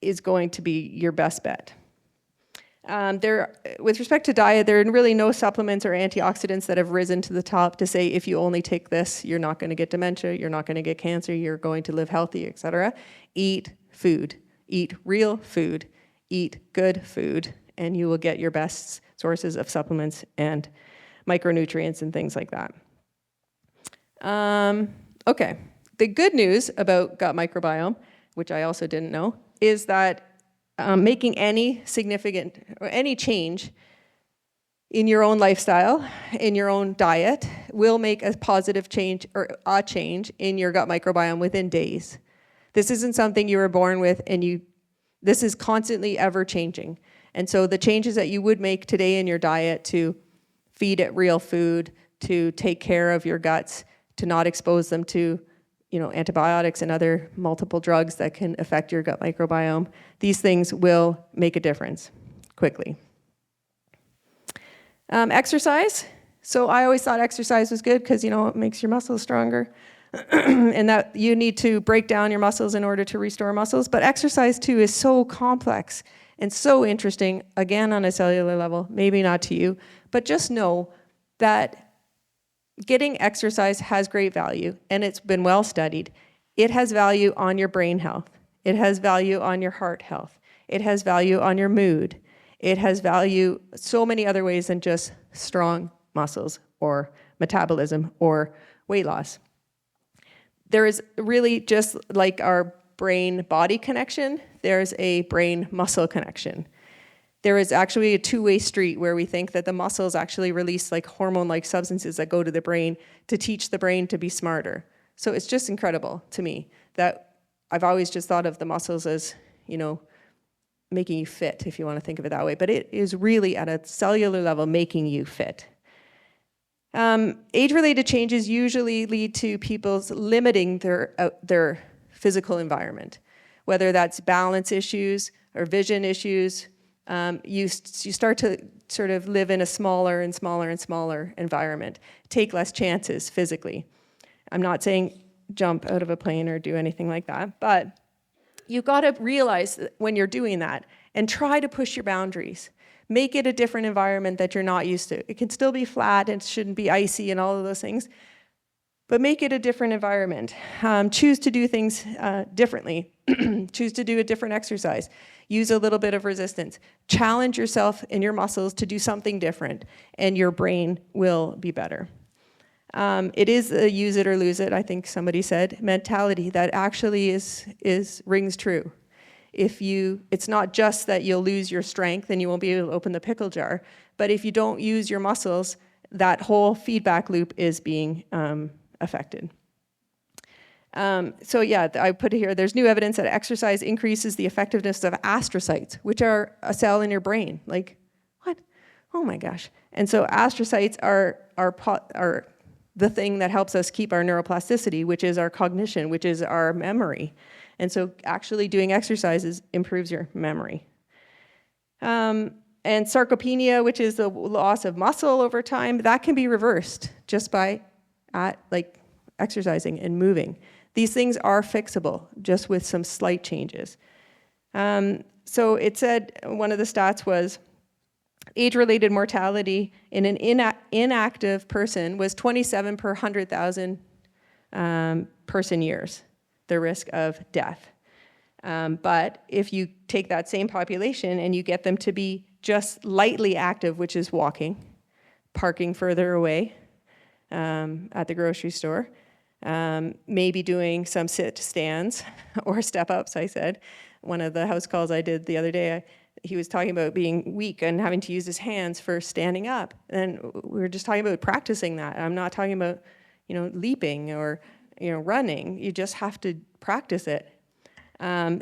is going to be your best bet. With respect to diet, there are really no supplements or antioxidants that have risen to the top to say if you only take this, you're not going to get dementia, you're not going to get cancer, you're going to live healthy, etc. Eat food. Eat real food. Eat good food, and you will get your best sources of supplements and micronutrients and things like that. Okay, the good news about gut microbiome, which I also didn't know, is that making any significant or any change in your own lifestyle, in your own diet, will make a positive change or a change in your gut microbiome within days. This isn't something you were born with, and this is constantly ever changing. And so the changes that you would make today in your diet to feed it real food, to take care of your guts, to not expose them to antibiotics and other multiple drugs that can affect your gut microbiome, these things will make a difference quickly. Exercise. So I always thought exercise was good because, it makes your muscles stronger and that you need to break down your muscles in order to restore muscles. But exercise, too, is so complex and so interesting, again, on a cellular level, maybe not to you, but just know that getting exercise has great value, and it's been well studied. It has value on your brain health. It has value on your heart health. It has value on your mood. It has value so many other ways than just strong muscles or metabolism or weight loss. There is really, just like our brain-body connection, there's a brain-muscle connection. There is actually a two-way street where we think that the muscles actually release like hormone-like substances that go to the brain to teach the brain to be smarter. So it's just incredible to me that I've always just thought of the muscles as, making you fit, if you want to think of it that way. But it is really at a cellular level making you fit. Age-related changes usually lead to people's limiting their physical environment, whether that's balance issues or vision issues. You start to sort of live in a smaller and smaller and smaller environment, take less chances physically. I'm not saying jump out of a plane or do anything like that, but you've got to realize that when you're doing that and try to push your boundaries. Make it a different environment that you're not used to. It can still be flat and it shouldn't be icy and all of those things, but make it a different environment. Choose to do things differently. Choose to do a different exercise. Use a little bit of resistance. Challenge yourself and your muscles to do something different, and your brain will be better. It is a use it or lose it, I think somebody said, mentality that actually rings true. It's not just that you'll lose your strength and you won't be able to open the pickle jar, but if you don't use your muscles, that whole feedback loop is being affected. I put it here, there's new evidence that exercise increases the effectiveness of astrocytes, which are a cell in your brain. Like, what? Oh my gosh. And so astrocytes are the thing that helps us keep our neuroplasticity, which is our cognition, which is our memory. And so actually doing exercises improves your memory. And sarcopenia, which is the loss of muscle over time, that can be reversed just by exercising and moving. These things are fixable just with some slight changes. So it said, one of the stats was age-related mortality in an inactive person was 27 per 100,000 person years, the risk of death. But if you take that same population and you get them to be just lightly active, which is walking, parking further away at the grocery store, maybe doing some sit-stands or step-ups, I said. One of the house calls I did the other day, he was talking about being weak and having to use his hands for standing up. And we were just talking about practicing that. I'm not talking about, leaping or, running. You just have to practice it. So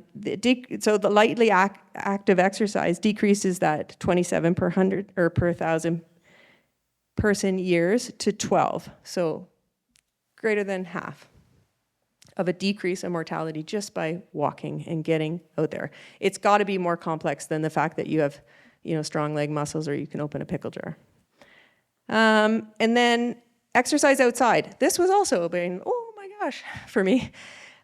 the lightly active exercise decreases that 27 per 100 or per 1,000 person years to 12. So greater than half. of a decrease in mortality just by walking and getting out there. It's got to be more complex than the fact that you have, strong leg muscles or you can open a pickle jar. And then exercise outside. This was also a big, oh my gosh, for me.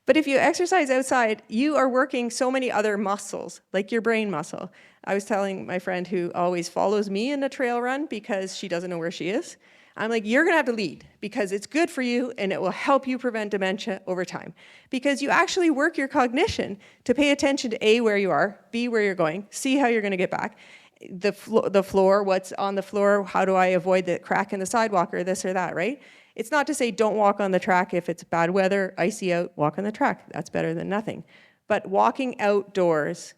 But if you exercise outside, you are working so many other muscles, like your brain muscle. I was telling my friend who always follows me in a trail run because she doesn't know where she is. I'm like, you're gonna have to lead because it's good for you and it will help you prevent dementia over time. Because you actually work your cognition to pay attention to A, where you are, B, where you're going, C, how you're gonna get back, the floor, what's on the floor, how do I avoid the crack in the sidewalk or this or that, right? It's not to say don't walk on the track if it's bad weather, icy out, walk on the track. That's better than nothing. But walking outdoors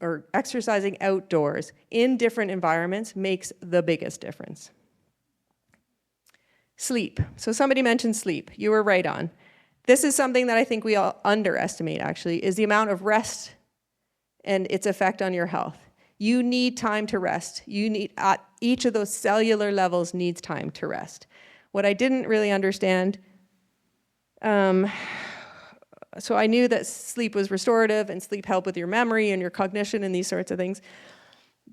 or exercising outdoors in different environments makes the biggest difference. Sleep. So somebody mentioned sleep. You were right on. This is something that I think we all underestimate, actually, is the amount of rest and its effect on your health. You need time to rest. At each of those cellular levels needs time to rest. What I didn't really understand, so I knew that sleep was restorative and sleep helped with your memory and your cognition and these sorts of things.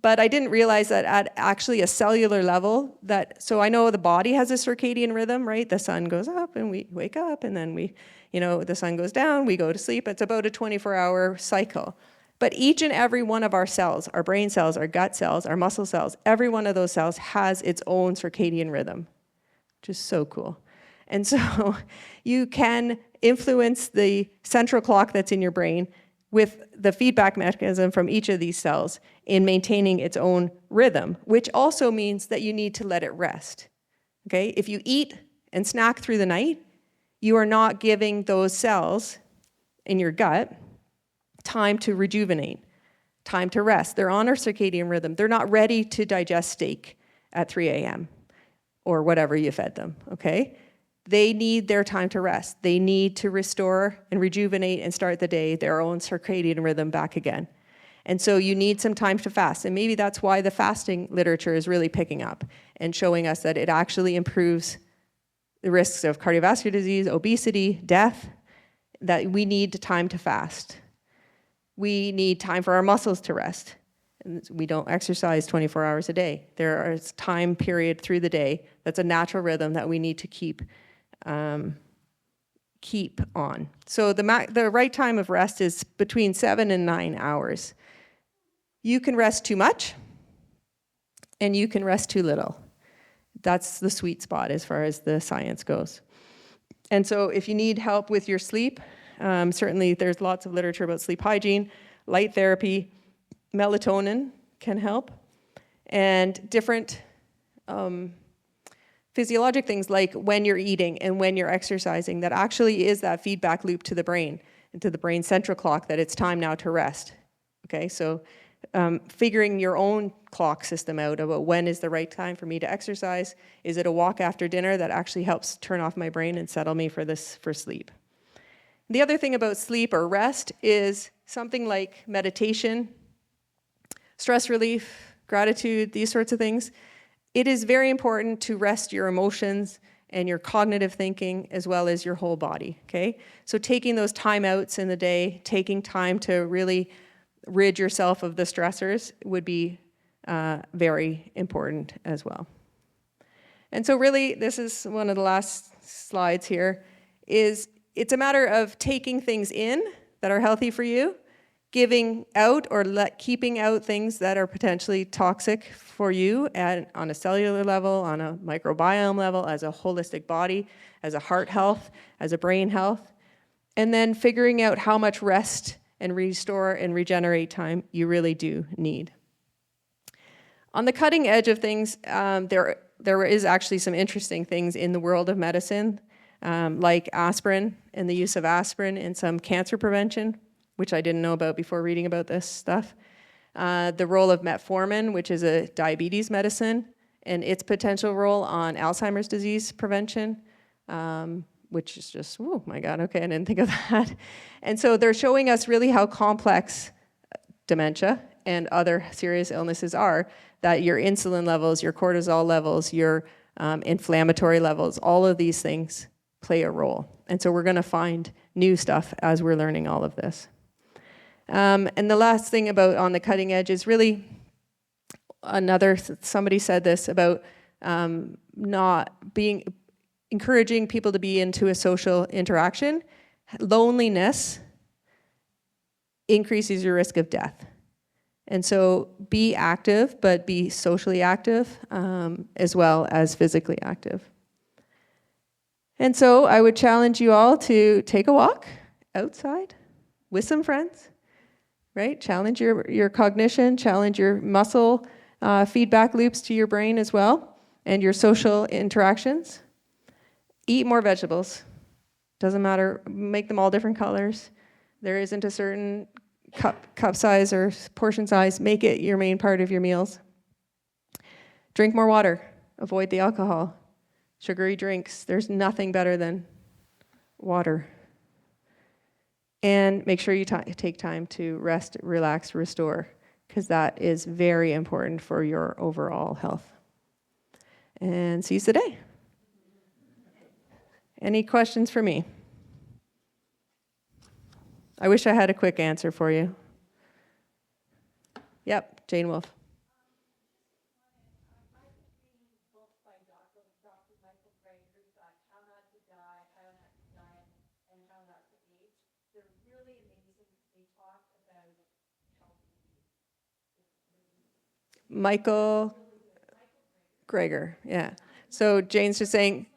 But I didn't realize that at actually a cellular level, so I know the body has a circadian rhythm, right? The sun goes up and we wake up, and then the sun goes down, we go to sleep. It's about a 24-hour cycle. But each and every one of our cells, our brain cells, our gut cells, our muscle cells, every one of those cells has its own circadian rhythm, which is so cool. And so you can influence the central clock that's in your brain with the feedback mechanism from each of these cells in maintaining its own rhythm, which also means that you need to let it rest. Okay? If you eat and snack through the night, you are not giving those cells in your gut time to rejuvenate, time to rest. They're on a circadian rhythm. They're not ready to digest steak at 3 a.m. or whatever you fed them, okay? They need their time to rest. They need to restore and rejuvenate and start the day, their own circadian rhythm back again. And so you need some time to fast. And maybe that's why the fasting literature is really picking up and showing us that it actually improves the risks of cardiovascular disease, obesity, death, that we need time to fast. We need time for our muscles to rest. And we don't exercise 24 hours a day. There is time period through the day that's a natural rhythm that we need to keep on. So the right time of rest is between 7 and 9 hours. You can rest too much, and you can rest too little. That's the sweet spot as far as the science goes. And so if you need help with your sleep, certainly there's lots of literature about sleep hygiene, light therapy, melatonin can help, and different physiologic things like when you're eating and when you're exercising, that actually is that feedback loop to the brain and to the brain central clock that it's time now to rest. Okay, so figuring your own clock system out about when is the right time for me to exercise. Is it a walk after dinner that actually helps turn off my brain and settle me for sleep? The other thing about sleep or rest is something like meditation, stress relief, gratitude, these sorts of things. It is very important to rest your emotions and your cognitive thinking as well as your whole body, okay? So taking those timeouts in the day, taking time to really rid yourself of the stressors would be very important as well. And so really, this is one of the last slides here, is it's a matter of taking things in that are healthy for you, giving out or keeping out things that are potentially toxic for you on a cellular level, on a microbiome level, as a holistic body, as a heart health, as a brain health, and then figuring out how much rest and restore and regenerate time you really do need. On the cutting edge of things, there is actually some interesting things in the world of medicine, like aspirin and the use of aspirin in some cancer prevention, which I didn't know about before reading about this stuff. The role of metformin, which is a diabetes medicine, and its potential role on Alzheimer's disease prevention, which is just, oh my God, okay, I didn't think of that. And so they're showing us really how complex dementia and other serious illnesses are, that your insulin levels, your cortisol levels, your inflammatory levels, all of these things play a role. And so we're going to find new stuff as we're learning all of this. And the last thing about on the cutting edge is really somebody said this about not being, encouraging people to be into a social interaction. Loneliness increases your risk of death. And so be active, but be socially active as well as physically active. And so I would challenge you all to take a walk outside with some friends, right? Challenge your cognition, challenge your muscle feedback loops to your brain as well, and your social interactions. Eat more vegetables. Doesn't matter, make them all different colors. There isn't a certain cup size or portion size. Make it your main part of your meals. Drink more water. Avoid the alcohol. Sugary drinks. There's nothing better than water. And make sure you take time to rest, relax, restore, because that is very important for your overall health. And seize the day. Any questions for me? I wish I had a quick answer for you. Yep, Jane Wolfe. Michael Greger, yeah. So Jane's just saying,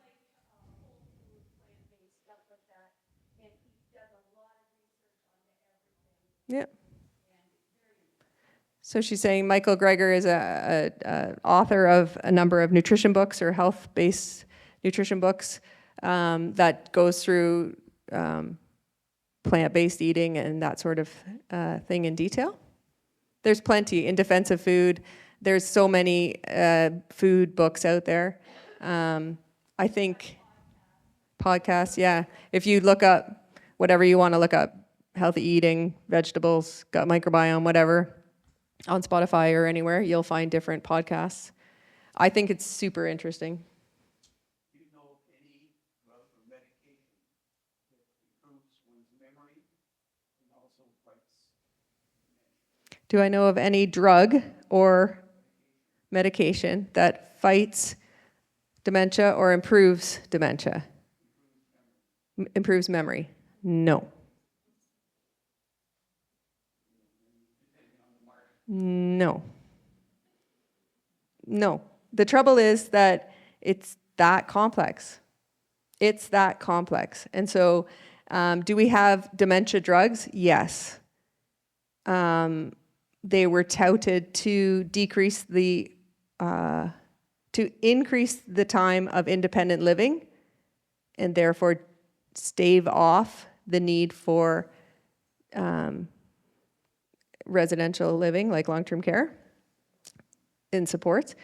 yeah. So she's saying Michael Greger is a author of a number of nutrition books or health-based nutrition books that goes through plant-based eating and that sort of thing in detail. There's plenty in defense of food. There's so many food books out there. I think podcasts, yeah. If you look up whatever you want to look up, healthy eating, vegetables, gut microbiome, whatever, on Spotify or anywhere, you'll find different podcasts. I think it's super interesting. Do you know of any drug or medication that improves one's memory and also fights dementia? Do I know of any drug or medication that fights dementia or improves dementia? Improves memory? No. No. No. The trouble is that it's that complex. It's that complex. And so, do we have dementia drugs? Yes. They were touted to decrease to increase the time of independent living and therefore stave off the need for residential living, like long-term care and supports.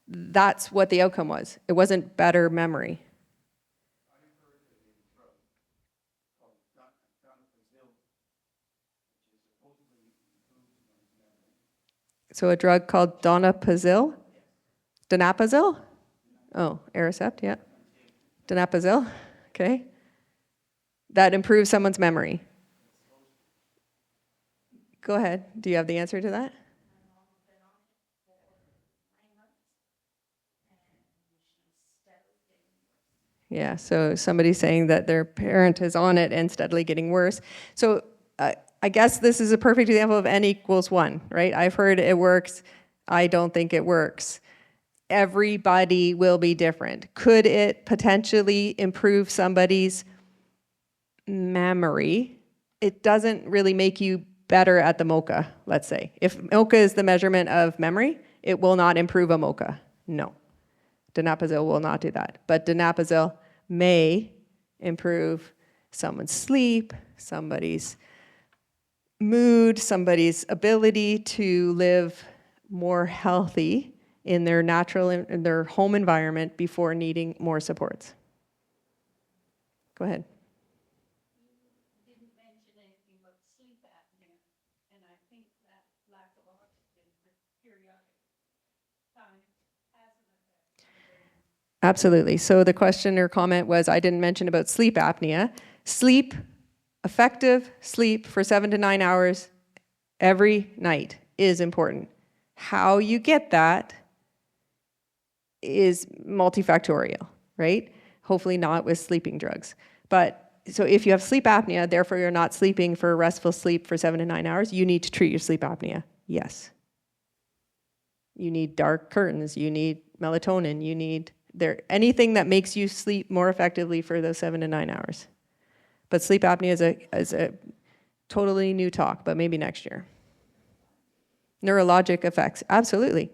That's what the outcome was. It wasn't better memory. So a drug called donepezil? Donepezil? Oh, Aricept, yeah. Donepezil, okay. That improves someone's memory. Go ahead. Do you have the answer to that? Yeah, so somebody's saying that their parent is on it and steadily getting worse. So I guess this is a perfect example of N equals 1, right? I've heard it works. I don't think it works. Everybody will be different. Could it potentially improve somebody's memory? It doesn't really make you better at the MOCA, let's say. If MOCA is the measurement of memory, it will not improve a MOCA. No. Donepezil will not do that. But donepezil may improve someone's sleep, somebody's mood, somebody's ability to live more healthy in their in their home environment before needing more supports. Go ahead. You didn't mention anything about sleep apnea, and I think that lack of oxygen for periodic times has an effect on the brain. Absolutely. So the question or comment was, I didn't mention about sleep apnea. Sleep, effective sleep for 7 to 9 hours every night is important. How you get that is multifactorial, right? Hopefully not with sleeping drugs. But so if you have sleep apnea, therefore you're not sleeping for restful sleep for 7 to 9 hours, you need to treat your sleep apnea. Yes. You need dark curtains, you need melatonin, you need anything that makes you sleep more effectively for those 7 to 9 hours. But sleep apnea is a totally new talk, but maybe next year. Neurologic effects, absolutely.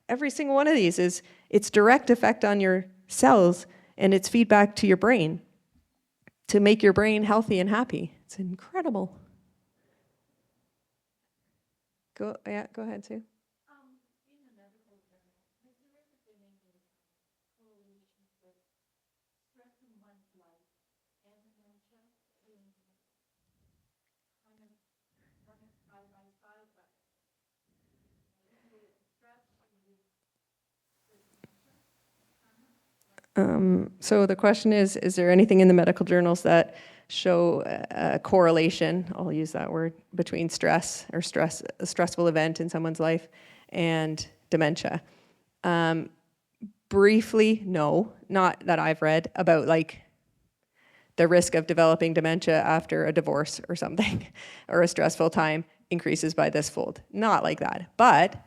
Every single one of these is its direct effect on your cells and its feedback to your brain to make your brain healthy and happy. It's incredible. Go ahead, Sue. In the medical journal, has there ever been any correlation with stress in one's life and dementia being kind of running side by side, but with stress with dementia? So the question is there anything in the medical journals that show a correlation, I'll use that word, between stress or a stressful event in someone's life and dementia? Briefly, no, not that I've read about like the risk of developing dementia after a divorce or something, or a stressful time increases by this fold. Not like that. But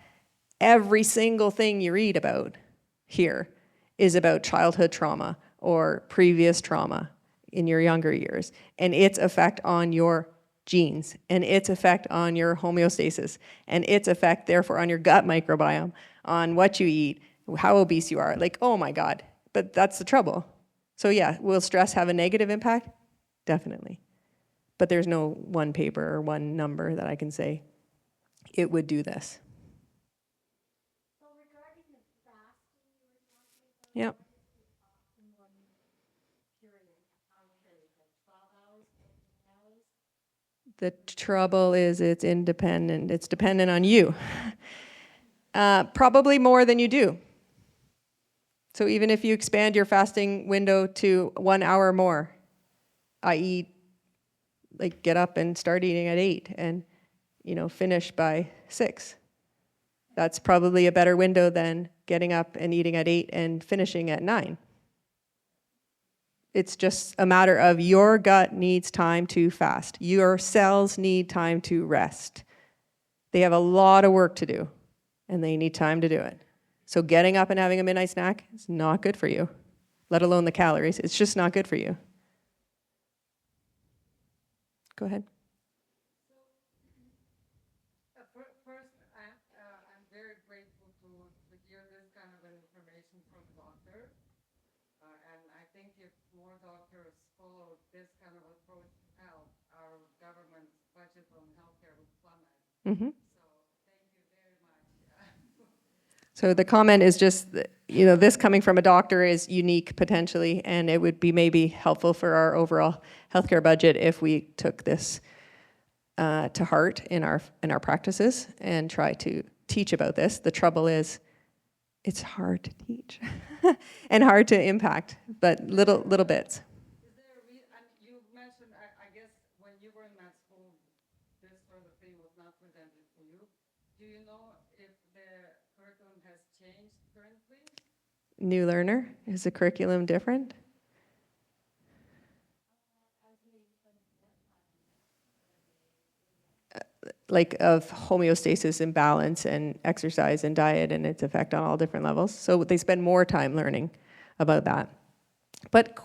every single thing you read about here is about childhood trauma or previous trauma in your younger years and its effect on your genes and its effect on your homeostasis and its effect therefore on your gut microbiome, on what you eat, how obese you are. Like, oh my God. But that's the trouble. So yeah, will stress have a negative impact? Definitely. But there's no one paper or one number that I can say it would do this. So regarding the fasting you were talking about, Yep. what is the optimum period? How many days? Like 12 hours, 14 hours? The trouble is it's independent. It's dependent on you. Probably more than you do. So even if you expand your fasting window to 1 hour more, i.e., like get up and start eating at 8 and, finish by 6. That's probably a better window than getting up and eating at 8 and finishing at 9. It's just a matter of your gut needs time to fast. Your cells need time to rest. They have a lot of work to do, and they need time to do it. So getting up and having a midnight snack is not good for you, let alone the calories. It's just not good for you. Go ahead. First, I'm very grateful to hear this kind of information from doctor. And I think if more doctors follow this kind of approach to health, our government's budget on healthcare would plummet. Mm-hmm. So thank you very much. So the comment is just, this coming from a doctor is unique potentially, and it would be maybe helpful for our overall healthcare budget if we took this to heart in our practices and try to teach about this. The trouble is, it's hard to teach and hard to impact, but little bits. Is there a reason, and you mentioned, I guess when you were in med school, this sort of thing was not presented for you. Do you know if the curriculum has changed currently? New learner, is the curriculum different? Like of homeostasis and balance and exercise and diet and its effect on all different levels. So they spend more time learning about that. But,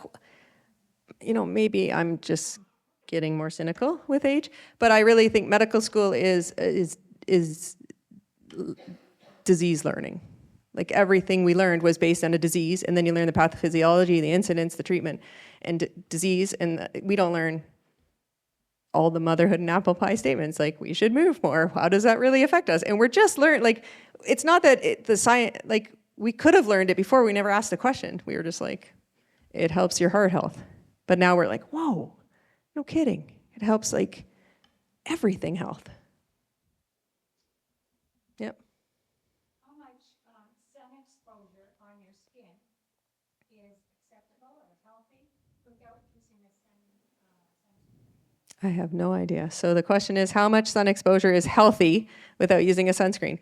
maybe I'm just getting more cynical with age, but I really think medical school is disease learning. Like everything we learned was based on a disease, and then you learn the pathophysiology, the incidence, the treatment, and disease, and we don't learn all the motherhood and apple pie statements, like we should move more. How does that really affect us? And we're just learning, like, it's not that the science, like, we could have learned it before, we never asked the question. We were just like, it helps your heart health. But now we're like, whoa, no kidding. It helps like everything health. Yep. How much sun exposure on your skin without using a sunscreen? I have no idea. So the question is, how much sun exposure is healthy without using a sunscreen?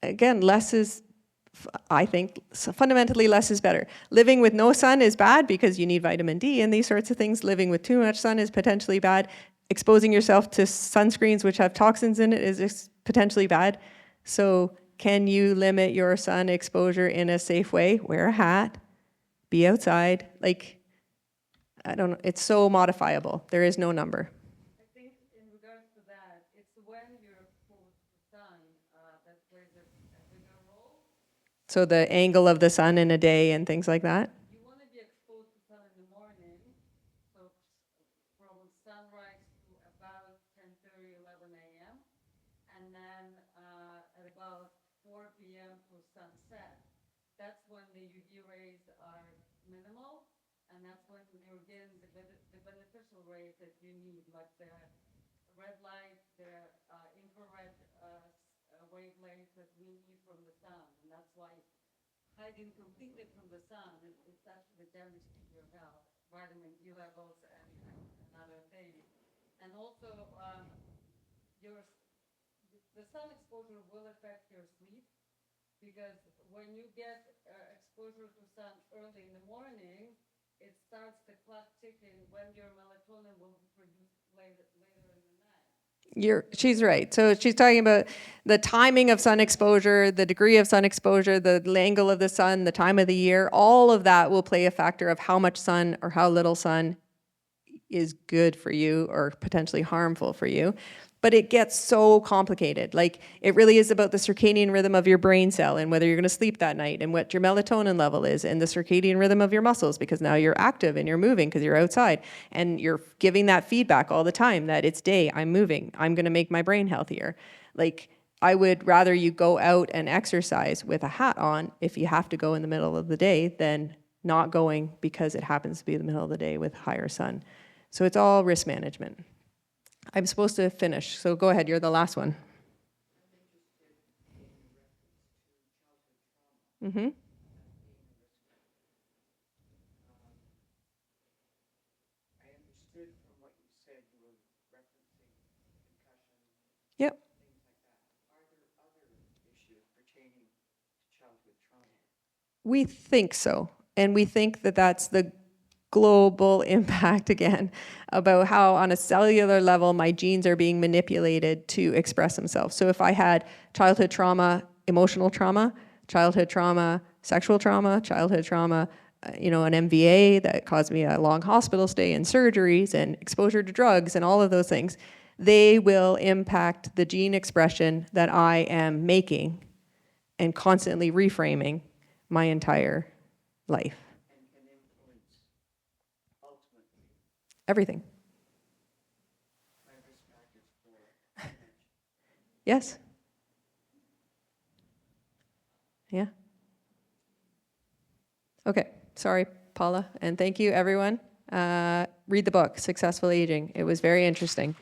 Again, less is, I think, fundamentally less is better. Living with no sun is bad because you need vitamin D and these sorts of things. Living with too much sun is potentially bad. Exposing yourself to sunscreens which have toxins in it is potentially bad. So can you limit your sun exposure in a safe way? Wear a hat, be outside. Like, I don't know, it's so modifiable. There is no number. I think in regards to that, it's when you're exposed to sun that plays a bigger role. So the angle of the sun in a day and things like that. You want to be exposed to sun in the morning, so from sunrise to about 10:30, 11 a.m., and then at about 4 p.m. to sunset. That's when the UV rays are minimal, and that's when you're getting the beneficial rays that you need, like the red light, the infrared wavelengths that we need from the sun. And that's why hiding completely from the sun is actually damaging your health, vitamin D levels and other things. And also, the sun exposure will affect your sleep, because when you get exposure to sun early in the morning, it starts the clock ticking when your melatonin will be produced later in the night. She's right. So she's talking about the timing of sun exposure, the degree of sun exposure, the angle of the sun, the time of the year. All of that will play a factor of how much sun or how little sun is good for you or potentially harmful for you. But it gets so complicated. Like, it really is about the circadian rhythm of your brain cell and whether you're going to sleep that night and what your melatonin level is and the circadian rhythm of your muscles, because now you're active and you're moving because you're outside and you're giving that feedback all the time that it's day, I'm moving, I'm going to make my brain healthier. Like, I would rather you go out and exercise with a hat on if you have to go in the middle of the day than not going because it happens to be the middle of the day with higher sun. So it's all risk management. I'm supposed to finish, so go ahead, you're the last one. Mm-hmm. I understood from what you said, you were referencing concussion, Yep. things like that. Are there other issues pertaining to childhood trauma? We think so. And we think that that's the global impact again about how on a cellular level my genes are being manipulated to express themselves. So if I had childhood trauma, emotional trauma, childhood trauma, sexual trauma, childhood trauma, an MVA that caused me a long hospital stay and surgeries and exposure to drugs and all of those things, they will impact the gene expression that I am making and constantly reframing my entire life. And can influence ultimately Everything. my risk factors for dementia. Yes? Yeah? Okay. Sorry, Paula. And thank you, everyone. Read the book, Successful Aging. It was very interesting.